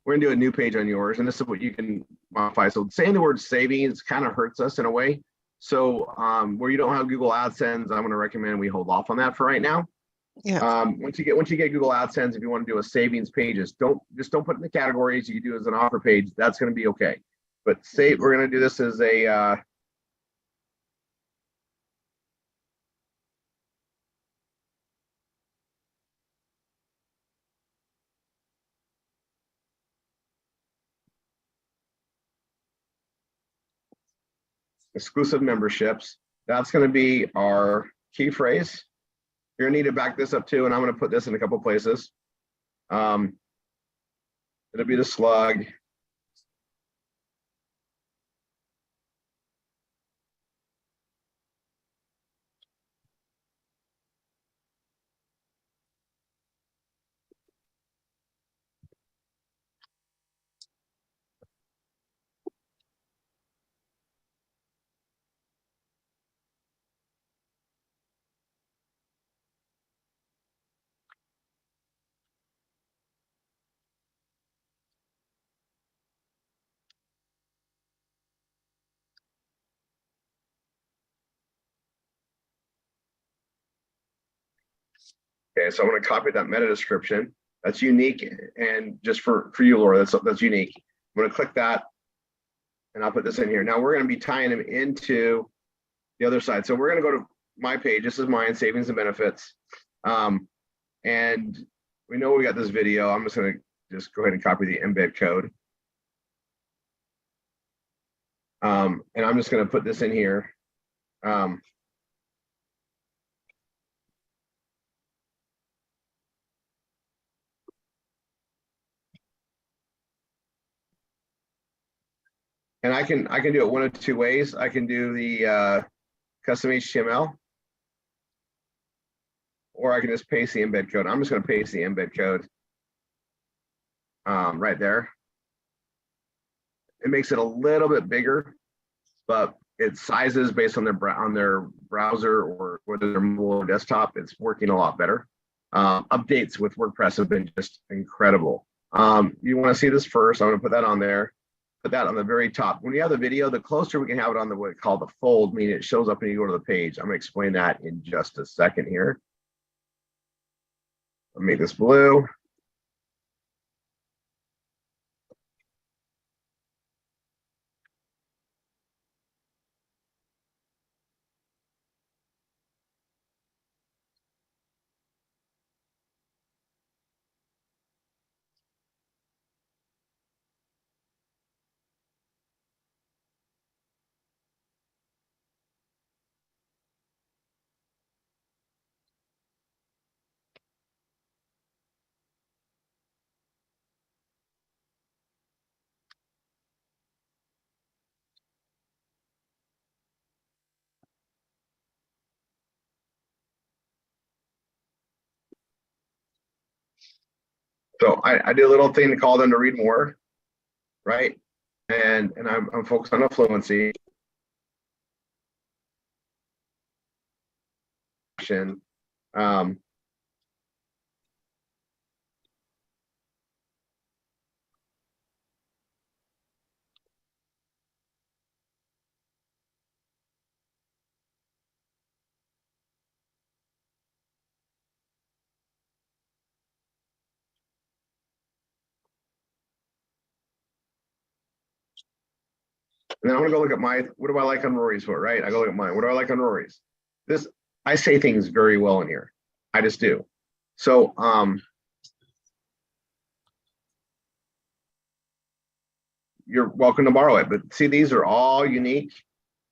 we're gonna do a new page on yours, and this is what you can modify. So saying the word savings kind of hurts us in a way. So where you don't have Google AdSense, I'm gonna recommend we hold off on that for right now. Yeah. Once you get Google AdSense, if you want to do a savings pages, don't put in the categories. You can do it as an offer page. That's gonna be okay. But we're gonna do this as a exclusive memberships. That's going to be our key phrase. You're going to need to back this up too, and I'm going to put this in a couple places. It'll be the slug. Okay, so I'm going to copy that meta description. That's unique, and just for you, Laura, that's unique. I'm going to click that, and I'll put this in here. Now we're going to be tying them into the other side. So we're going to go to my page. This is mine, savings and benefits. And we know we got this video. I'm just going to just go ahead and copy the embed code. And I'm just going to put this in here. And I can do it one of two ways. I can do the custom HTML, or I can just paste the embed code. I'm just going to paste the embed code right there. It makes it a little bit bigger, but it sizes based on their browser or whether they're mobile or desktop. It's working a lot better. Updates with WordPress have been just incredible. You want to see this first? I'm going to put that on there. Put that on the very top. When you have the video, the closer we can have it on the what we call the fold, meaning it shows up when you go to the page. I'm going to explain that in just a second here. I'll make this blue. So I do a little thing to call them to read more, right? And I'm focused on fluency. Um, And then I'm gonna go look at what do I like on Rory's for, right? I go look at mine. What do I like on Rory's? I say things very well in here. I just do. So you're welcome to borrow it, but see, these are all unique,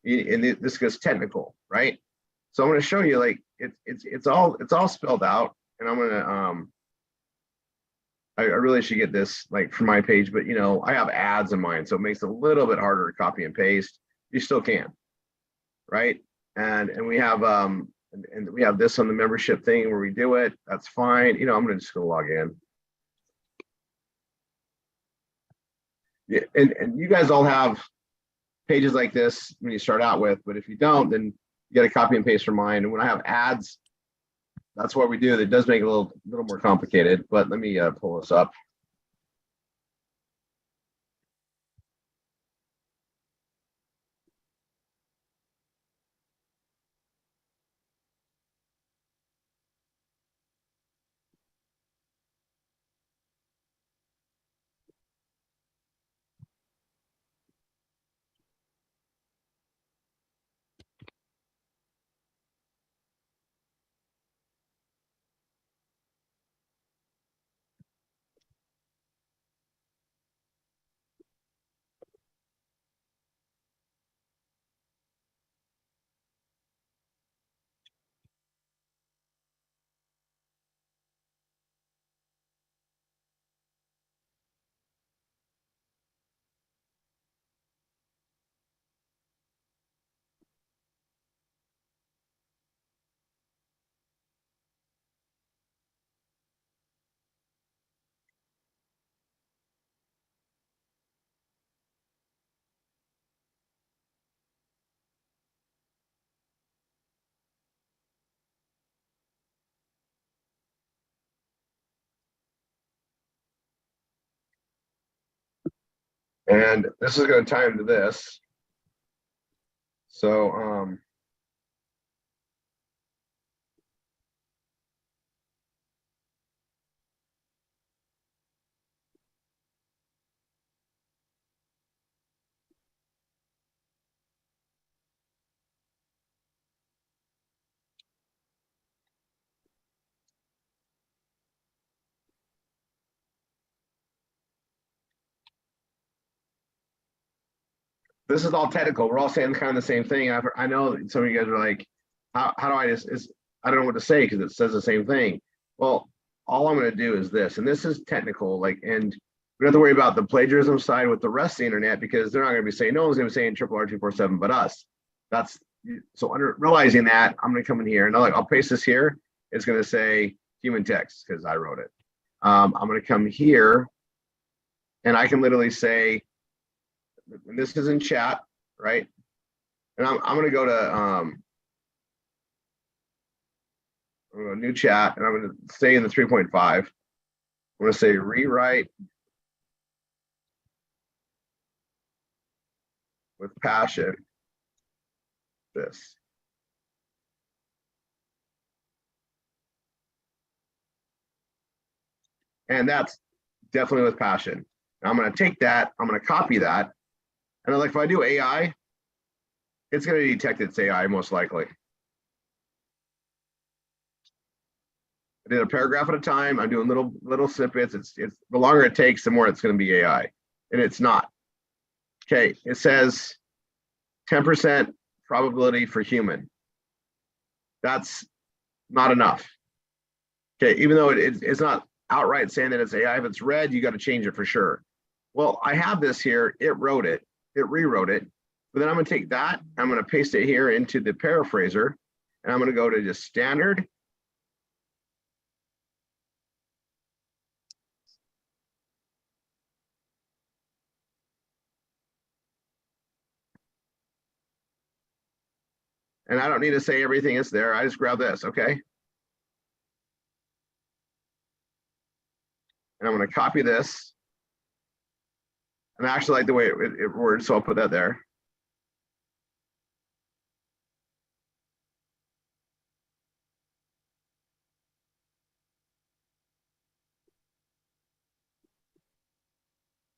and this gets technical, right? So I'm gonna show you, like, it's all spelled out, and I'm gonna I really should get this like for my page, but I have ads in mine, so it makes it a little bit harder to copy and paste. You still can, right? And we have and we have this on the membership thing where we do it. That's fine. I'm gonna just go log in. Yeah, and you guys all have pages like this when you start out with, but if you don't, then you got to copy and paste from mine. And when I have ads, that's what we do. That does make it a little more complicated, but let me pull this up. And this is going to tie into this. So This is all technical. We're all saying kind of the same thing. I know that some of you guys are like, how do I I don't know what to say because it says the same thing. Well, all I'm going to do is this, and this is technical, like, and we don't have to worry about the plagiarism side with the rest of the internet because they're not going to be saying, no one's going to be saying RRR247 but us. That's so under realizing that, I'm going to come in here and I'll paste this here. It's going to say human text because I wrote it. I'm going to come here and I can literally say, and this is in chat, right? And I'm going to go to new chat, and I'm going to stay in the 3.5. I'm going to say rewrite with passion. This. And that's definitely with passion. I'm going to take that, I'm going to copy that. And like if I do AI, it's going to detect it's AI most likely. I did a paragraph at a time. I'm doing little snippets. It's the longer it takes, the more it's going to be AI. And it's not. Okay, it says 10% probability for human. That's not enough. Okay, even though it's not outright saying that it's AI, if it's red, you got to change it for sure. Well, I have this here. It wrote it. It rewrote it. But then I'm going to take that. I'm going to paste it here into the paraphraser. And I'm going to go to just standard. And I don't need to say everything is there. I just grab this, okay? And I'm going to copy this. And I actually like the way it words, so I'll put that there.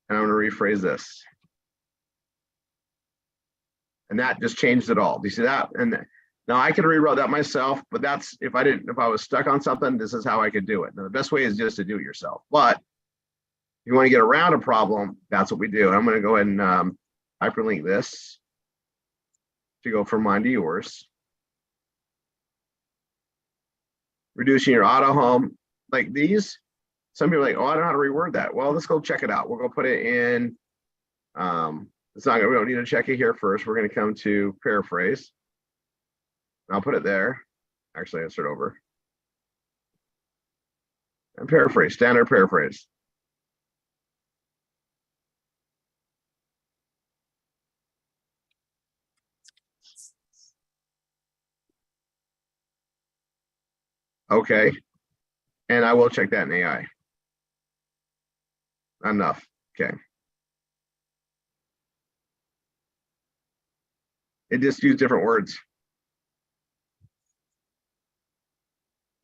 And I'm going to rephrase this. And that just changed it all. Do you see that? And now I could rewrite that myself, but that's if I was stuck on something, this is how I could do it. Now the best way is just to do it yourself. But if you want to get around a problem, that's what we do. I'm going to go ahead and hyperlink this to go from mine to yours. Reducing your auto home, like these. Some people are like, oh, I don't know how to reword that. Well, let's go check it out. We'll go put it in. It's not. We don't need to check it here first. We're going to come to paraphrase. I'll put it there. Actually, I'll start over. And paraphrase, standard paraphrase. Okay. And I will check that in AI. Enough. Okay. It just used different words.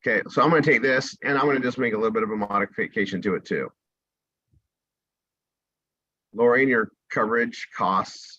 Okay, so I'm going to take this and I'm going to just make a little bit of a modification to it too. Lowering your coverage costs.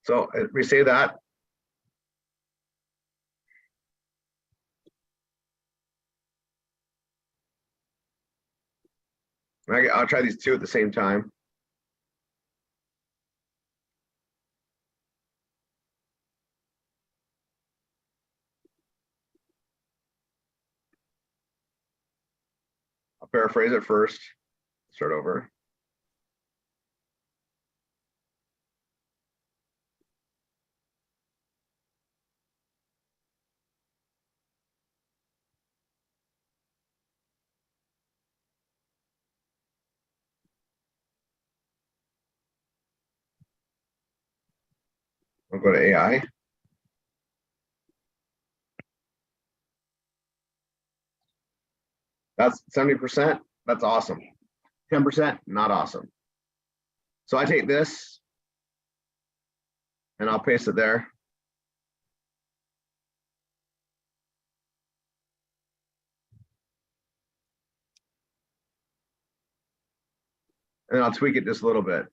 So we say that. I'll try these two at the same time. I'll paraphrase it first. Start over. I'll go to AI. That's 70%. That's awesome. 10%, not awesome. So I take this and I'll paste it there. And I'll tweak it just a little bit.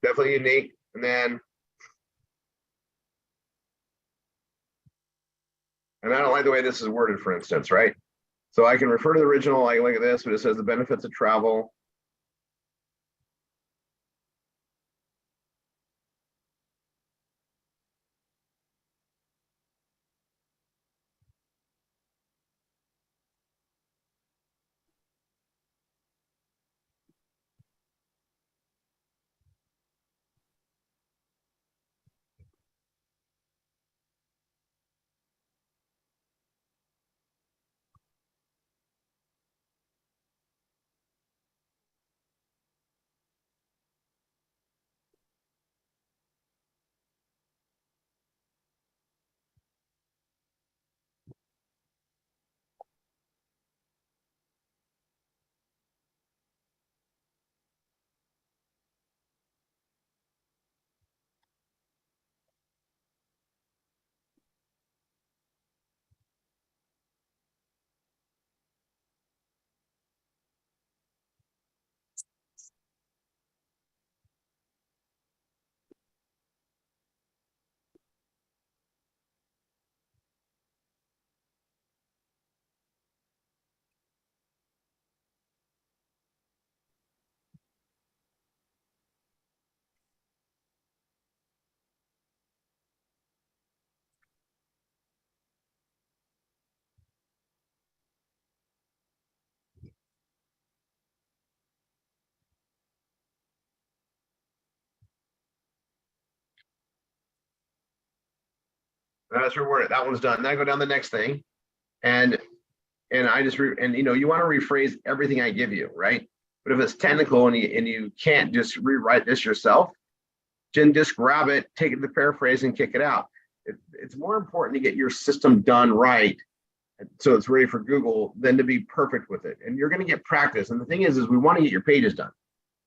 Definitely unique. And I don't like the way this is worded, for instance, right? So I can refer to the original, I look at this, but it says the benefits of travel. That's reworded. That one's done. Then I go down the next thing. And I just you want to rephrase everything I give you, right? But if it's technical and you can't just rewrite this yourself, then just grab it, take it to paraphrase and kick it out. It's more important to get your system done right so it's ready for Google than to be perfect with it. And you're going to get practice. And the thing is we want to get your pages done.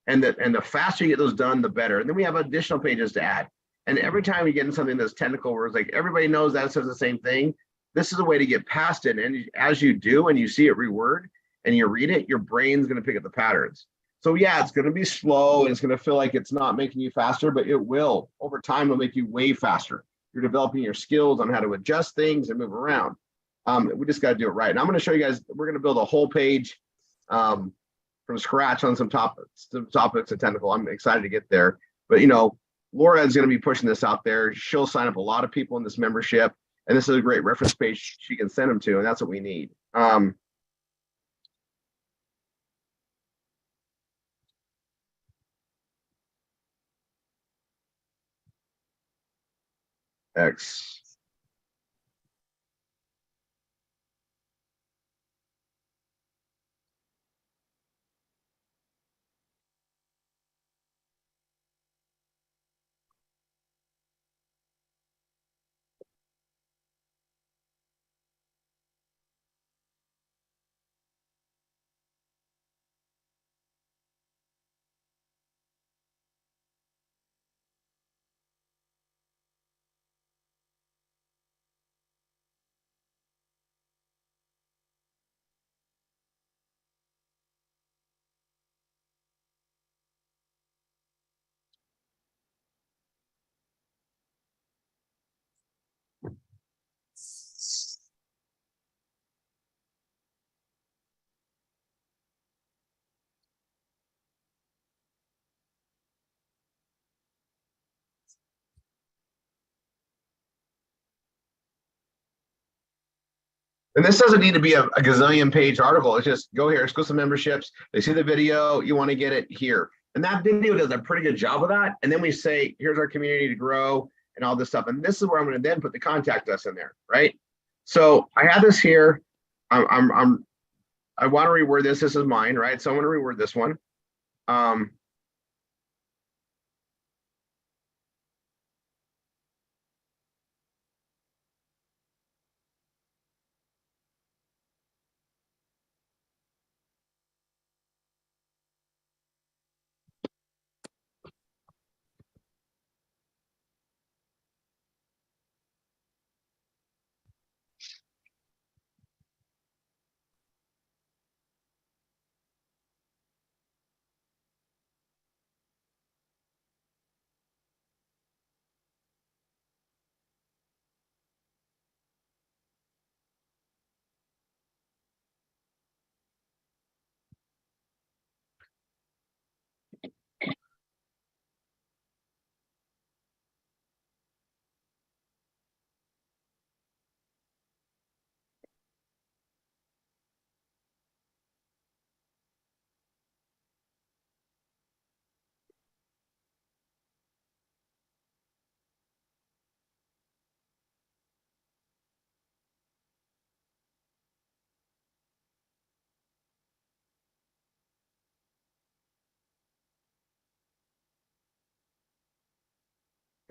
And the faster you get those done, the better. And then we have additional pages to add. And every time you get in something that's technical, where it's like everybody knows that says the same thing, this is a way to get past it. And as you do, and you see it reword and you read it, your brain's going to pick up the patterns. So yeah, it's going to be slow and it's going to feel like it's not making you faster, but it will. Over time, it'll make you way faster. You're developing your skills on how to adjust things and move around. We just got to do it right. And I'm going to show you guys, we're going to build a whole page from scratch on some topics of technical. I'm excited to get there. But Laura is going to be pushing this out there. She'll sign up a lot of people in this membership. And this is a great reference page she can send them to, and that's what we need. X. And this doesn't need to be a gazillion page article. It's just go here, exclusive memberships. They see the video, you want to get it here. And that video does a pretty good job of that. And then we say, here's our community to grow and all this stuff. And this is where I'm going to then put the contact us in there, right? So I have this here. I want to reword this. This is mine, right? So I'm going to reword this one.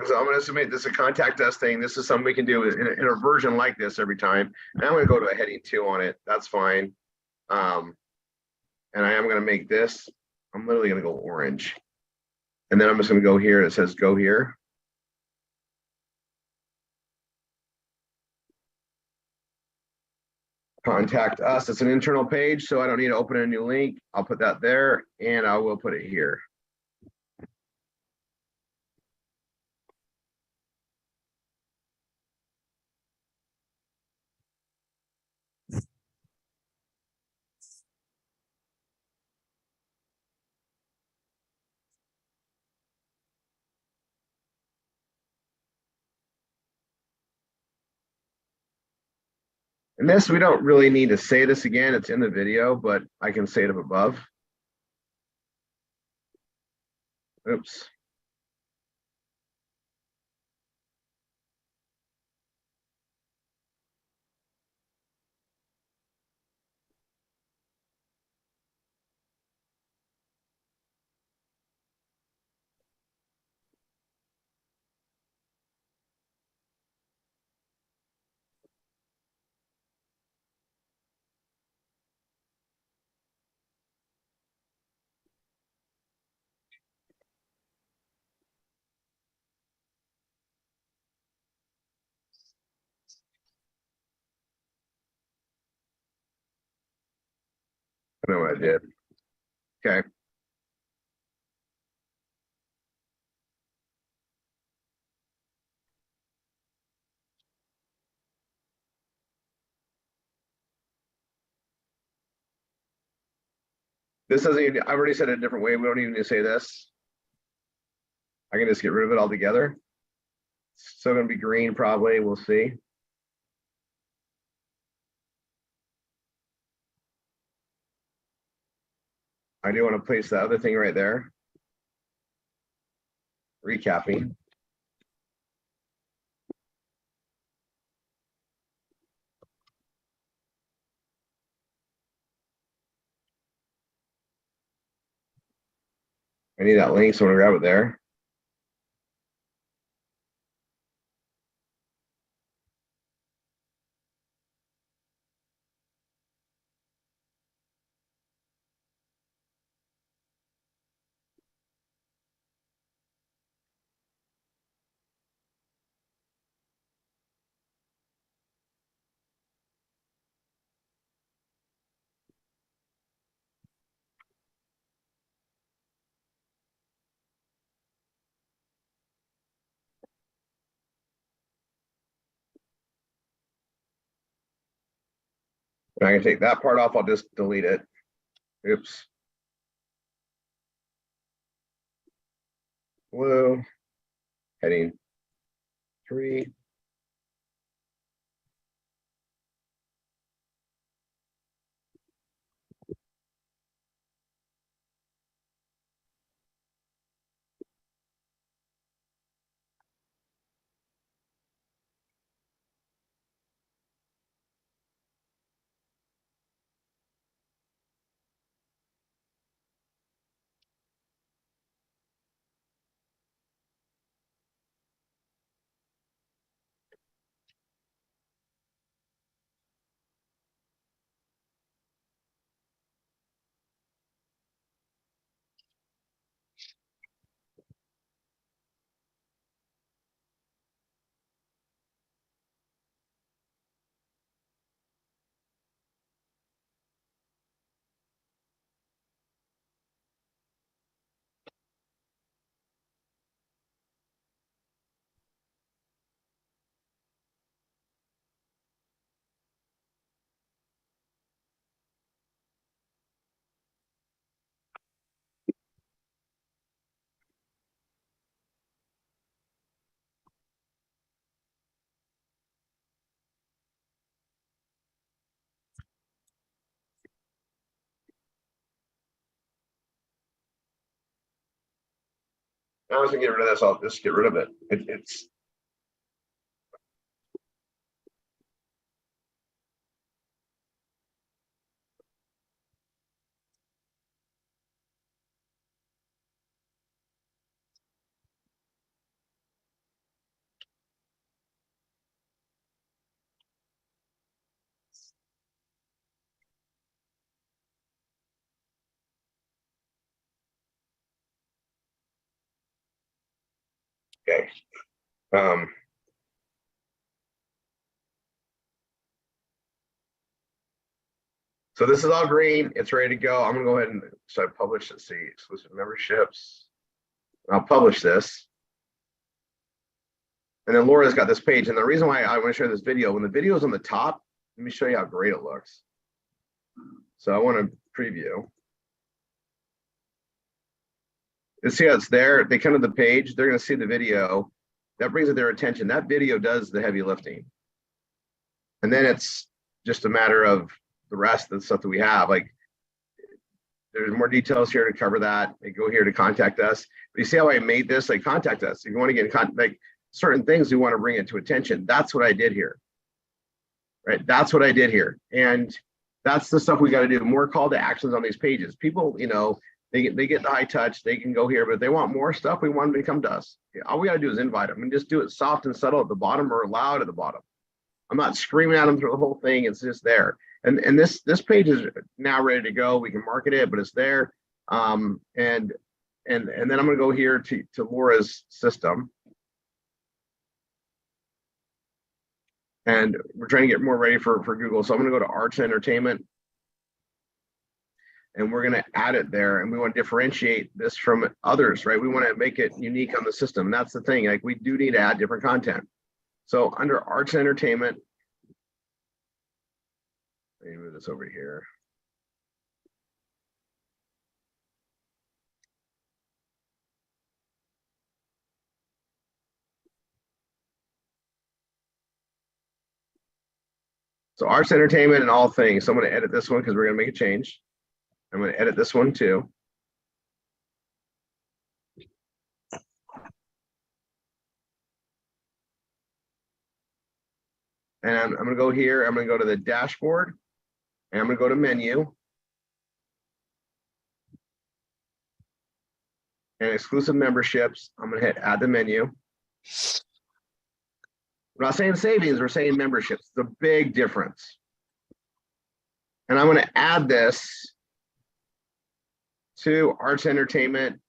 So I'm going to submit this a contact us thing. This is something we can do in a version like this every time. And I'm going to go to a heading 2 on it. That's fine. And I am going to make this, I'm literally going to go orange. And then I'm just going to go here. It says go here. Contact us. It's an internal page, so I don't need to open a new link. I'll put that there and I will put it here. And this, we don't really need to say this again. It's in the video, but I can say it up above. Oops. I know what I did. Okay. This doesn't even, I've already said it a different way. We don't even need to say this. I can just get rid of it altogether. It's still going to be green, probably. We'll see. I do want to place the other thing right there. Recapping. I need that link, so I'm going to grab it there. And I can take that part off. I'll just delete it. Oops. Blue. Heading 3. I was gonna get rid of this. I'll just get rid of it. It's okay. Um, so this is all green. It's ready to go. I'm gonna go ahead and so I publish. Let's see, exclusive memberships. I'll publish this. And then Laura's got this page. And the reason why I want to share this video, when the video is on the top, let me show you how great it looks. So I want to preview. You see how it's there? They come to the page, they're going to see the video. That brings their attention. That video does the heavy lifting. And then it's just a matter of the rest of the stuff that we have. Like there's more details here to cover that. They go here to contact us. But you see how I made this? Like contact us. If you want to get in contact, like certain things we want to bring it to attention. That's what I did here. Right? That's what I did here. And that's the stuff we got to do. More call to actions on these pages. People, you know, they get the high touch, they can go here, but if they want more stuff, we want them to come to us. All we got to do is invite them and just do it soft and subtle at the bottom or loud at the bottom. I'm not screaming at them through the whole thing. It's just there. And this page is now ready to go. We can market it, but it's there. And then I'm going to go here to Laura's system. And we're trying to get more ready for Google. So I'm going to go to Arts and Entertainment. And we're going to add it there. And we want to differentiate this from others, right? We want to make it unique on the system. And that's the thing. Like we do need to add different content. So under Arts and Entertainment, let me move this over here. So Arts, Entertainment, and all things. So I'm going to edit this one because we're going to make a change. I'm going to edit this one too. And I'm going to go here. I'm going to go to the dashboard. And I'm going to go to menu. And exclusive memberships. I'm going to hit add the menu. We're not saying savings, we're saying memberships. It's a big difference. And I'm going to add this to Arts Entertainment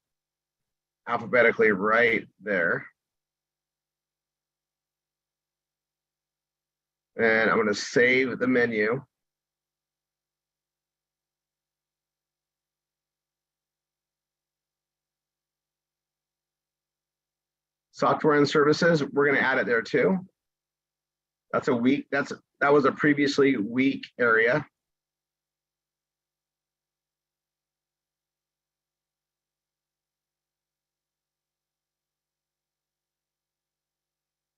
alphabetically right there. And I'm going to save the menu. Software and services, we're going to add it there too. That's a weak, that was a previously weak area.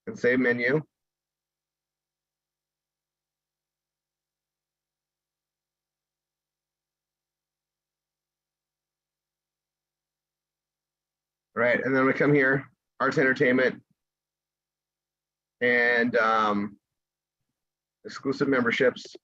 And save menu. Right, and then we come here, Arts Entertainment, and exclusive memberships.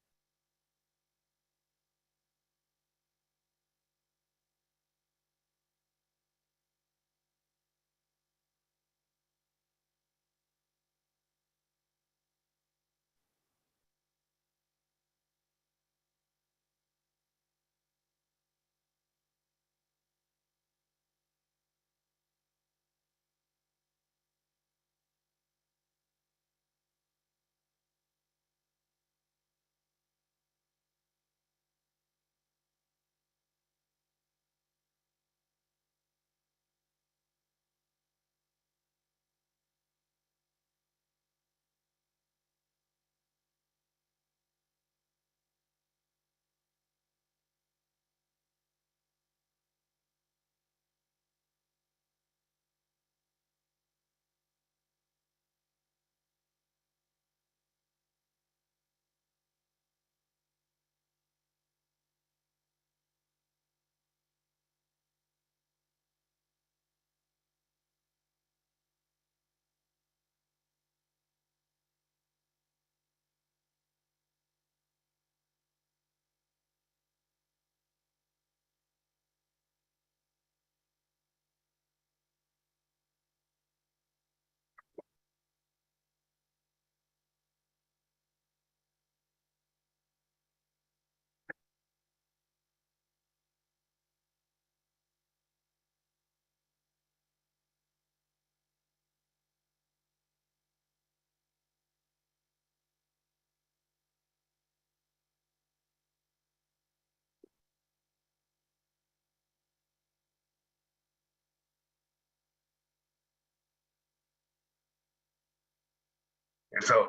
And so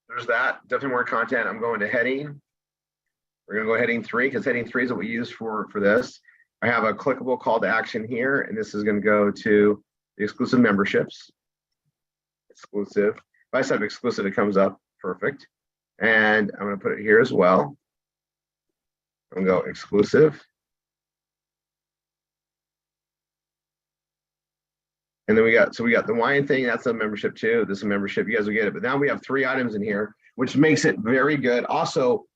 there's that. Definitely more content. I'm going to heading. We're going to go heading 3 because heading 3 is what we use for this. I have a clickable call to action here, and this is going to go to the exclusive memberships. Exclusive. If I set exclusive, it comes up perfect. And I'm going to put it here as well. I'm going to go exclusive. And then we got the wine thing. That's a membership too. This is a membership. You guys will get it. But now we have 3 items in here, which makes it very good. Also,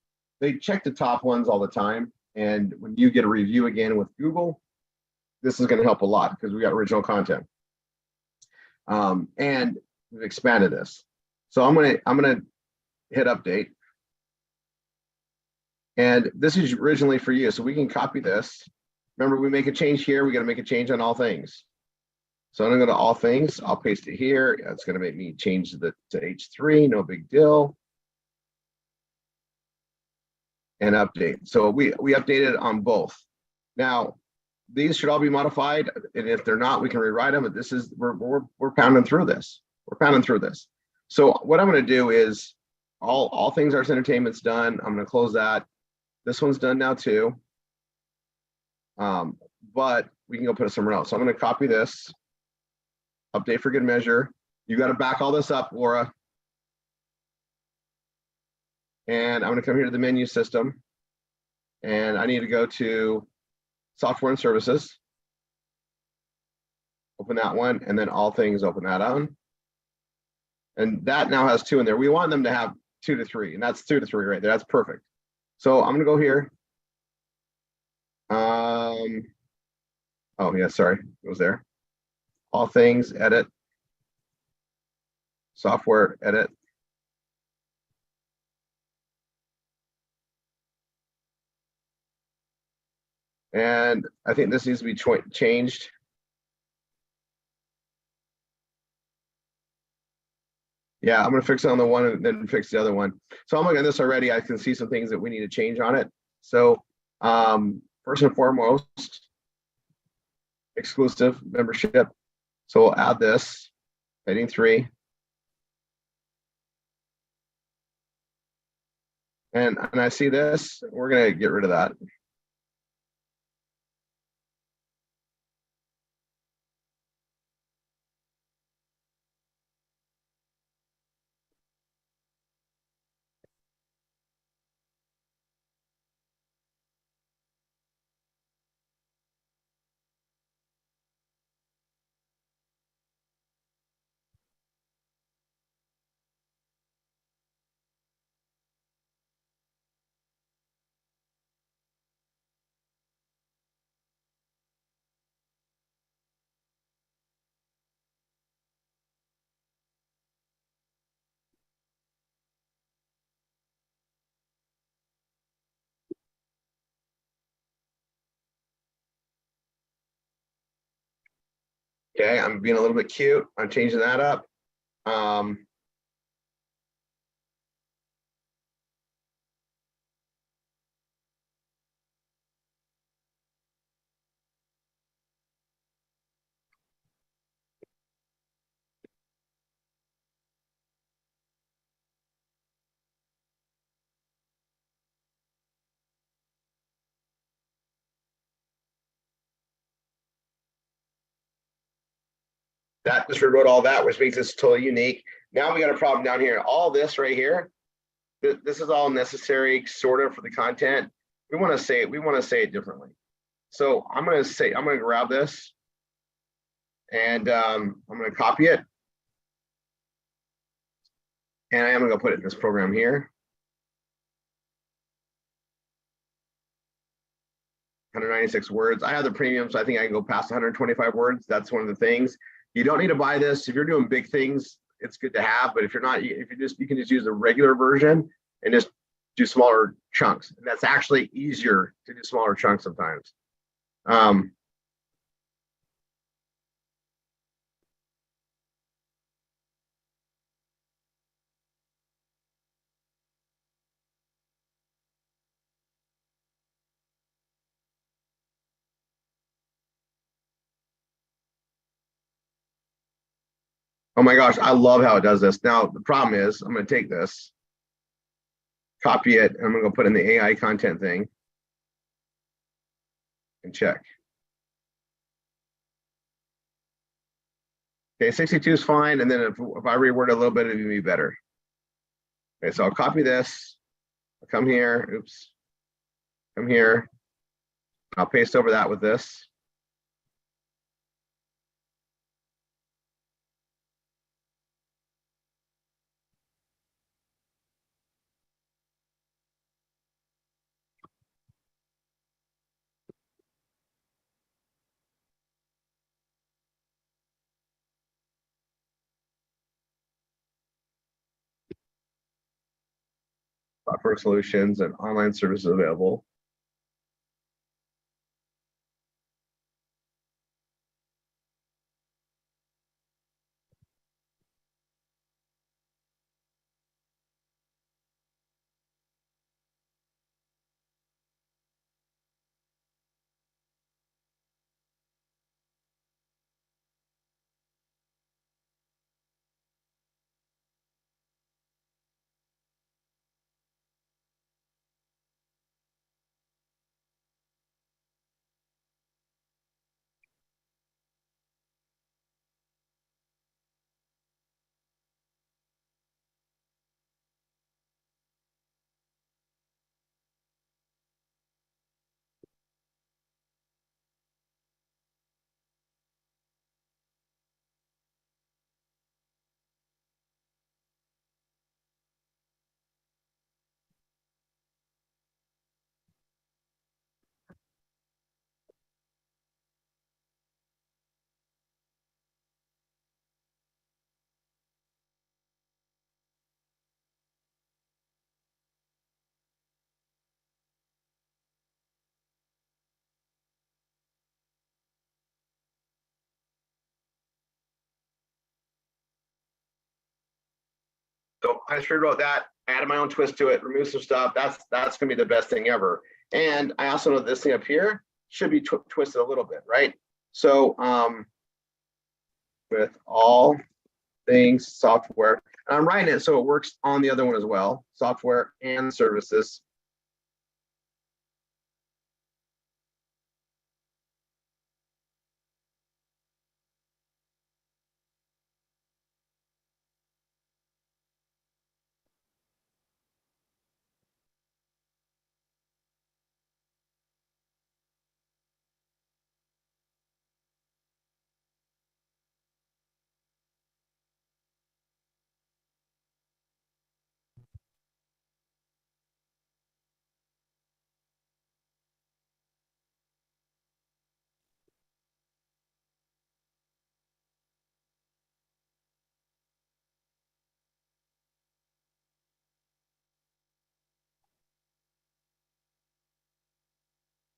they check the top ones all the time. And when you get a review again with Google, this is going to help a lot because we got original content. And we've expanded this. So I'm gonna hit update. And this is originally for you. So we can copy this. Remember, we make a change here. We got to make a change on all things. So I'm going to go to all things. I'll paste it here. It's going to make me change to H3. No big deal. And update. So we updated on both. Now, these should all be modified. And if they're not, we can rewrite them. But this is, we're pounding through this. We're pounding through this. So what I'm going to do is all things arts entertainment's done. I'm going to close that. This one's done now too. But we can go put it somewhere else. So I'm going to copy this. Update for good measure. You got to back all this up, Laura. And I'm going to come here to the menu system. And I need to go to software and services. Open that one, and then all things, open that on. And that now has 2 in there. We want them to have 2 to 3, and that's 2 to 3 right there. That's perfect. So I'm going to go here. Oh yeah, sorry, it was there. All things, edit. Software, edit. And I think this needs to be changed. Yeah, I'm going to fix it on the one and then fix the other one. So I'm looking at this already. I can see some things that we need to change on it. So first and foremost, exclusive membership. So we'll add this, heading 3. And I see this, we're going to get rid of that. Okay, I'm being a little bit cute. I'm changing that up. That just rewrote all that, which makes this totally unique. Now we got a problem down here. All this right here, this is all necessary sort of for the content. We want to say it differently. So I'm going to grab this and I'm going to copy it. And I am going to go put it in this program here. 196 words. I have the premium, so I think I can go past 125 words. That's one of the things. You don't need to buy this. If you're doing big things, it's good to have. But if you're not, you can just use the regular version and just do smaller chunks. And that's actually easier to do smaller chunks sometimes. Oh my gosh, I love how it does this. Now, the problem is I'm going to take this, copy it, and I'm going to go put in the AI content thing and check. Okay, 62 is fine. And then if I reword it a little bit, it'd be better. Okay, so I'll copy this. I'll come here. Oops. Come here. I'll paste over that with this. Software solutions and online services available. So I just wrote that, added my own twist to it, remove some stuff. That's gonna be the best thing ever. And I also know this thing up here should be twisted a little bit, right? So with all things software, and I'm writing it so it works on the other one as well, software and services.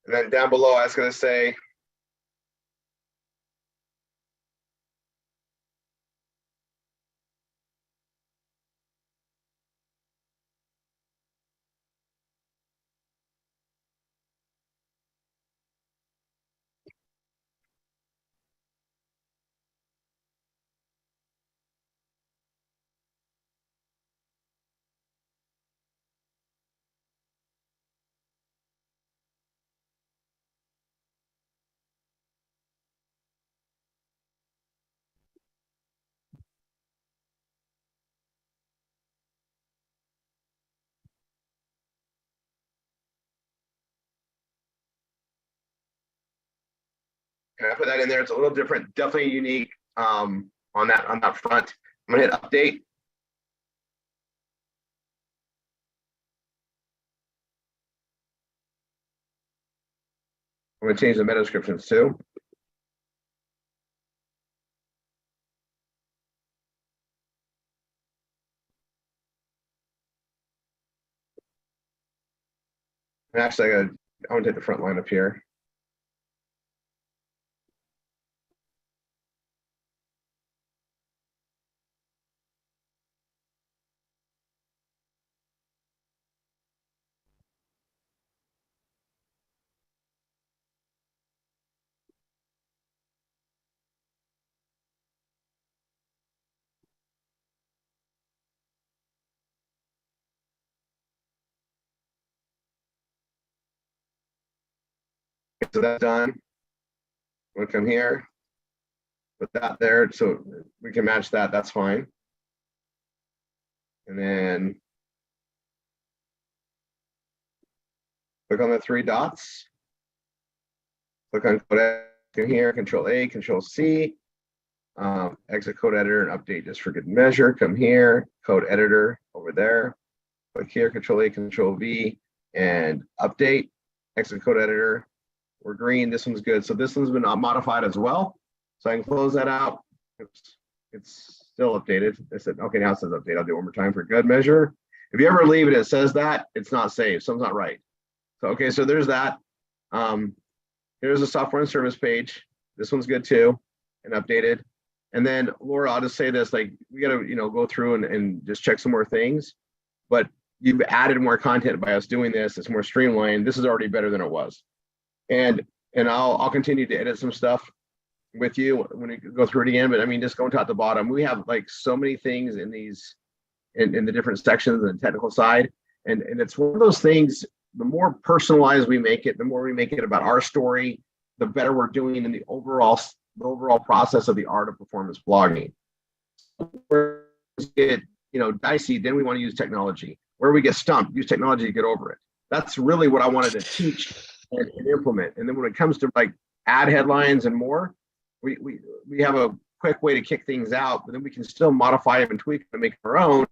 And then down below, I was gonna say, can I put that in there? It's a little different, definitely unique on that front. I'm gonna hit update. I'm gonna change the meta descriptions too. And actually, I want to take the front line up here. So that's done. We'll come here, put that there, so we can match that. That's fine. And then click on the three dots. Click on code editor here, Control A, Control C. Exit code editor and update just for good measure. Come here, code editor over there. Click here, Control A, Control V, and update. Exit code editor. We're green. This one's good. So this one's been modified as well. So I can close that out. It's still updated. I said, okay, now it says update. I'll do it one more time for good measure. If you ever leave it, it says that it's not saved. Something's not right. So, okay, so there's that. Here's the software and service page. This one's good too and updated. And then Laura, I'll just say this, like we gotta, go through and just check some more things, but you've added more content by us doing this. It's more streamlined. This is already better than it was. And I'll continue to edit some stuff with you when we go through it again. But I mean, just going top to bottom, we have like so many things in these, in the different sections and the technical side. And it's one of those things, the more personalized we make it, the more we make it about our story, the better we're doing in the overall process of the art of performance blogging. Where we get, dicey, then we want to use technology. Where we get stumped, use technology to get over it. That's really what I wanted to teach and implement. And then when it comes to like ad headlines and more, we have a quick way to kick things out, but then we can still modify them and tweak them and make our own.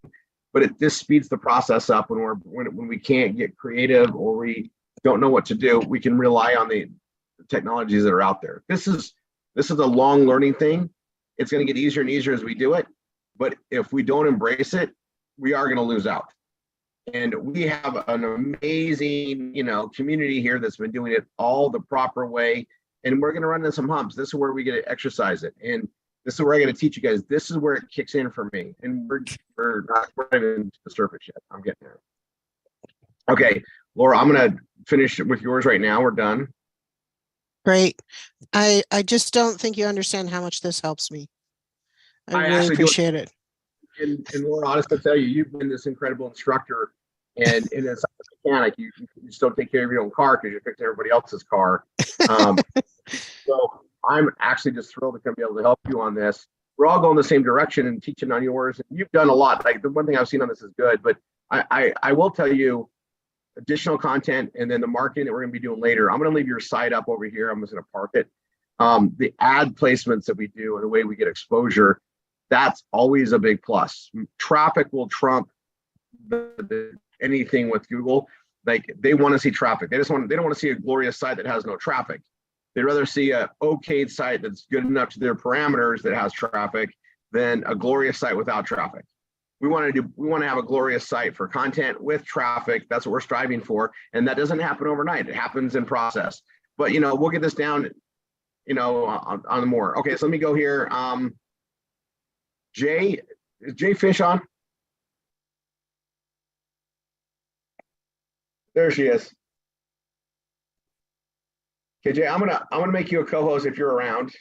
But it just speeds the process up when we can't get creative or we don't know what to do. We can rely on the technologies that are out there. This is a long learning thing. It's going to get easier and easier as we do it. But if we don't embrace it, we are going to lose out. And we have an amazing, community here that's been doing it all the proper way. And we're going to run into some humps. This is where we get to exercise it. And this is where I'm going to teach you guys. This is where it kicks in for me. And we're not even to the surface yet. I'm getting there. Okay, Laura, I'm going to finish with yours right now. We're done. Great. I just don't think you understand how much this helps me. I really actually do. appreciate it. And Laura, honest to tell you, you've been this incredible instructor, and as a mechanic, you still take care of your own car because you're fixing everybody else's car. So I'm actually just thrilled to be able to help you on this. We're all going the same direction and teaching on yours. You've done a lot. Like the one thing I've seen on this is good, but I will tell you additional content and then the marketing that we're going to be doing later. I'm going to leave your site up over here. I'm just going to park it. The ad placements that we do and the way we get exposure, that's always a big plus. Traffic will trump anything with Google. Like they want to see traffic. They don't want to see a glorious site that has no traffic. They'd rather see a okayed site that's good enough to their parameters that has traffic than a glorious site without traffic. We want to have a glorious site for content with traffic. That's what we're striving for. And that doesn't happen overnight. It happens in process. But we'll get this down, on the more. Okay, so let me go here. Is Jay Fish on? There she is. Okay, Jay, I'm gonna make you a co-host if you're around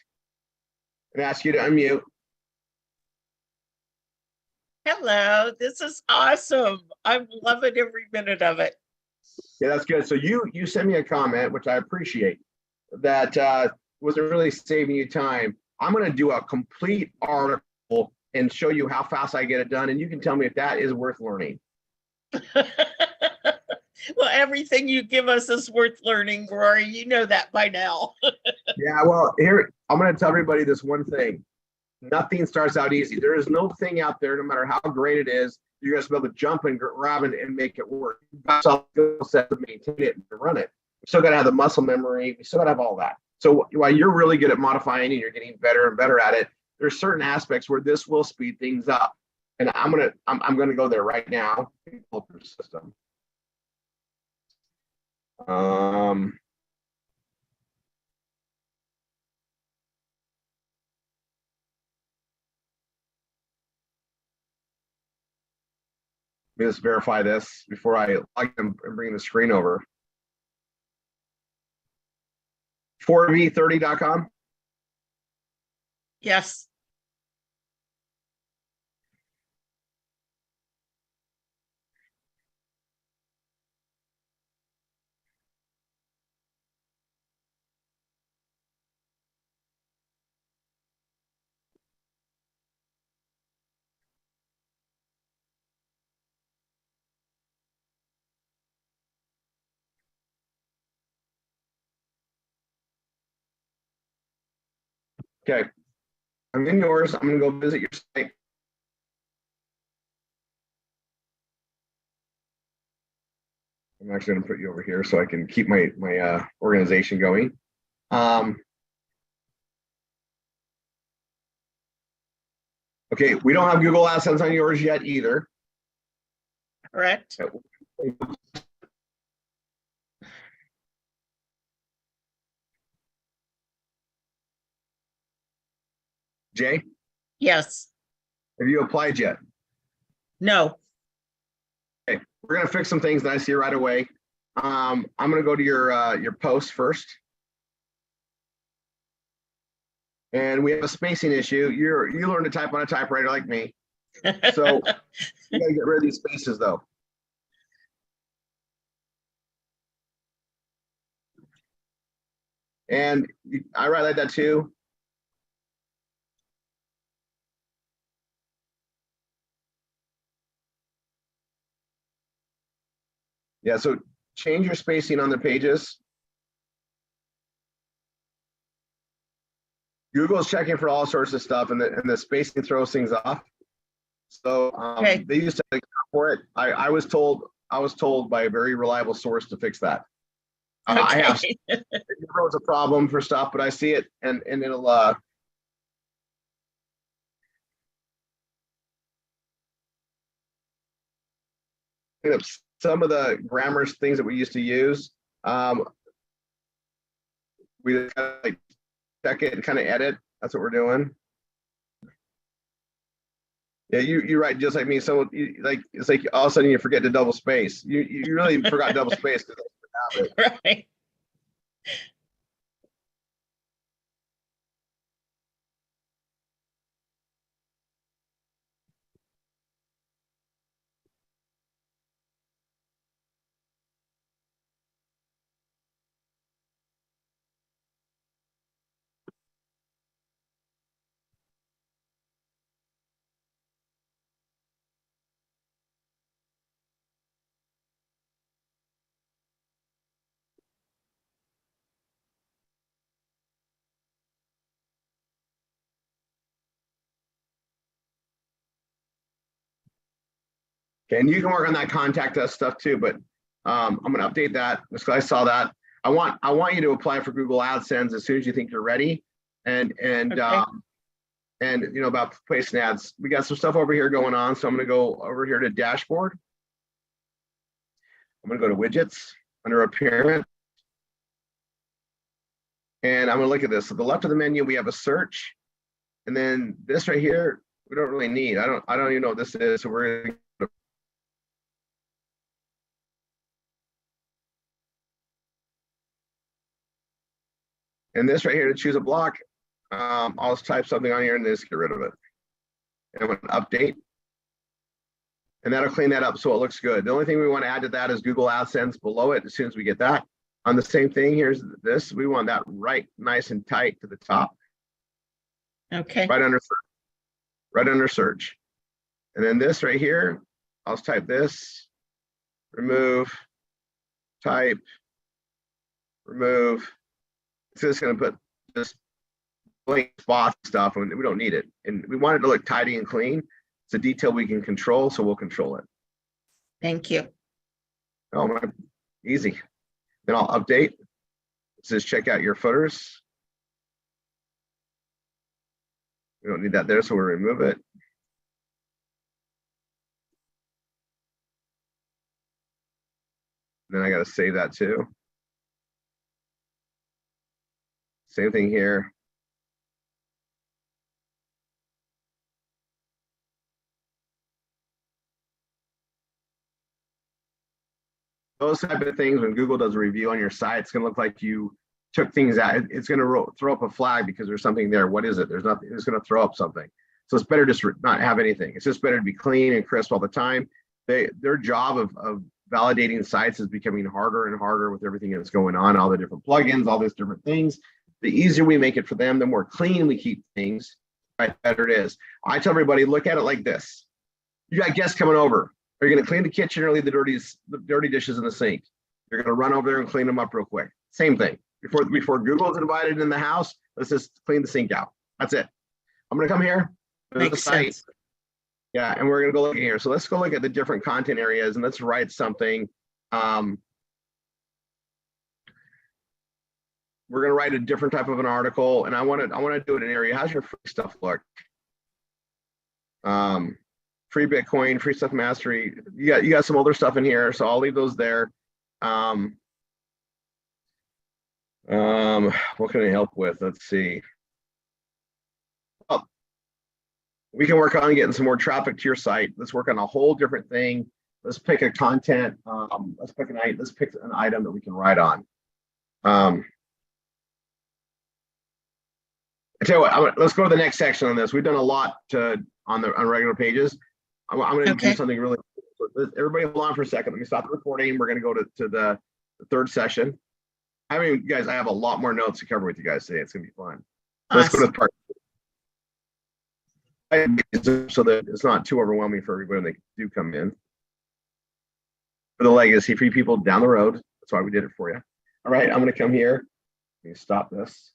and ask you to unmute. Hello, this is awesome. I'm loving every minute of it. Yeah, that's good. So you sent me a comment, which I appreciate, that wasn't really saving you time. I'm gonna do a complete article and show you how fast I get it done, and you can tell me if that is worth learning. Well, everything you give us is worth learning, Rory. You know that by now. Yeah, well, here, I'm going to tell everybody this one thing. Nothing starts out easy. There is no thing out there, no matter how great it is, you're going to be able to jump and grab it and make it work. You've got skill set to maintain it and to run it. We still got to have the muscle memory. We still got to have all that. So while you're really good at modifying and you're getting better and better at it, there's certain aspects where this will speed things up. And I'm going to go there right now. System. Let me just verify this before I log them and bring the screen over. 4v30.com. Yes. Okay. I'm in yours. I'm gonna go visit your site. I'm actually gonna put you over here so I can keep my organization going. Okay, we don't have Google AdSense on yours yet either. Correct? Jay, Yes. have you applied yet? No. Okay, we're gonna fix some things that I see right away. I'm gonna go to your post first. And we have a spacing issue. You learn to type on a typewriter like me. So you gotta get rid of these spaces though. And I write like that too. Yeah, so change your spacing on the pages. Google's checking for all sorts of stuff, and the spacing throws things off. So Okay. they used to account for it. I was told by a very reliable source to fix that. I have Okay. it throws a problem for stuff, but I see it, and it'll clean up some of the grammar things that we used to use. We just kind of like check it and kind of edit. That's what we're doing. Yeah, you write just like me. So like it's like all of a sudden you forget to double space. You really forgot double space because I have it. Right. Okay, and you can work on that contact us stuff too, but I'm gonna update that just because I saw that. I want you to apply for Google AdSense as soon as you think you're ready. And Okay. you know about placing ads. We got some stuff over here going on, so I'm gonna go over here to dashboard. I'm gonna go to widgets under appearance. And I'm gonna look at this. So the left of the menu, we have a search. And then this right here, we don't really need. I don't even know what this is. So we're gonna and this right here to choose a block, I'll just type something on here and just get rid of it. And I'm gonna update. And that'll clean that up so it looks good. The only thing we want to add to that is Google AdSense below it as soon as we get that. On the same thing, here's this. We want that right nice and tight to the top, Okay. right under search. And then this right here, I'll just type this, remove, type, remove. It's just gonna put this blank spot stuff and we don't need it. And we want it to look tidy and clean. It's a detail we can control, so we'll control it. Thank you. Oh my, easy. Then I'll update. It says check out your footers. We don't need that there, so we'll remove it. Then I got to save that too. Same thing here. Those type of things, when Google does a review on your site, it's going to look like you took things out. It's going to throw up a flag because there's something there. What is it? There's nothing. It's going to throw up something. So it's better just not have anything. It's just better to be clean and crisp all the time. Their job of validating sites is becoming harder and harder with everything that's going on, all the different plugins, all these different things. The easier we make it for them, the more clean we keep things, right? The better it is. I tell everybody, look at it like this. You got guests coming over. Are you going to clean the kitchen or leave the dirty dishes in the sink? You're going to run over there and clean them up real quick. Same thing. Before Google's invited in the house, let's just clean the sink out. That's it. I'm gonna come here. Go to the Makes site. sense. Yeah, and we're gonna go look here. So let's go look at the different content areas and let's write something. We're gonna write a different type of an article, and I want to do it in an area. How's your free stuff look? Free Bitcoin, free stuff mastery. You got some older stuff in here, so I'll leave those there. What can I help with? Let's see. Oh, we can work on getting some more traffic to your site. Let's work on a whole different thing. Let's pick a content. Let's pick an item that we can write on. I tell you what, let's go to the next section on this. We've done a lot on regular pages. I'm going to Okay. do something really. Everybody, hold on for a second. Let me stop the recording. We're going to go to the third session. I mean, you guys, I have a lot more notes to cover with you guys today. It's going to be fun. So let's go to part. So that it's not too overwhelming for everybody when they do come in. For the legacy, free people down the road. That's why we did it for you. All right, I'm going to come here. Let me stop this.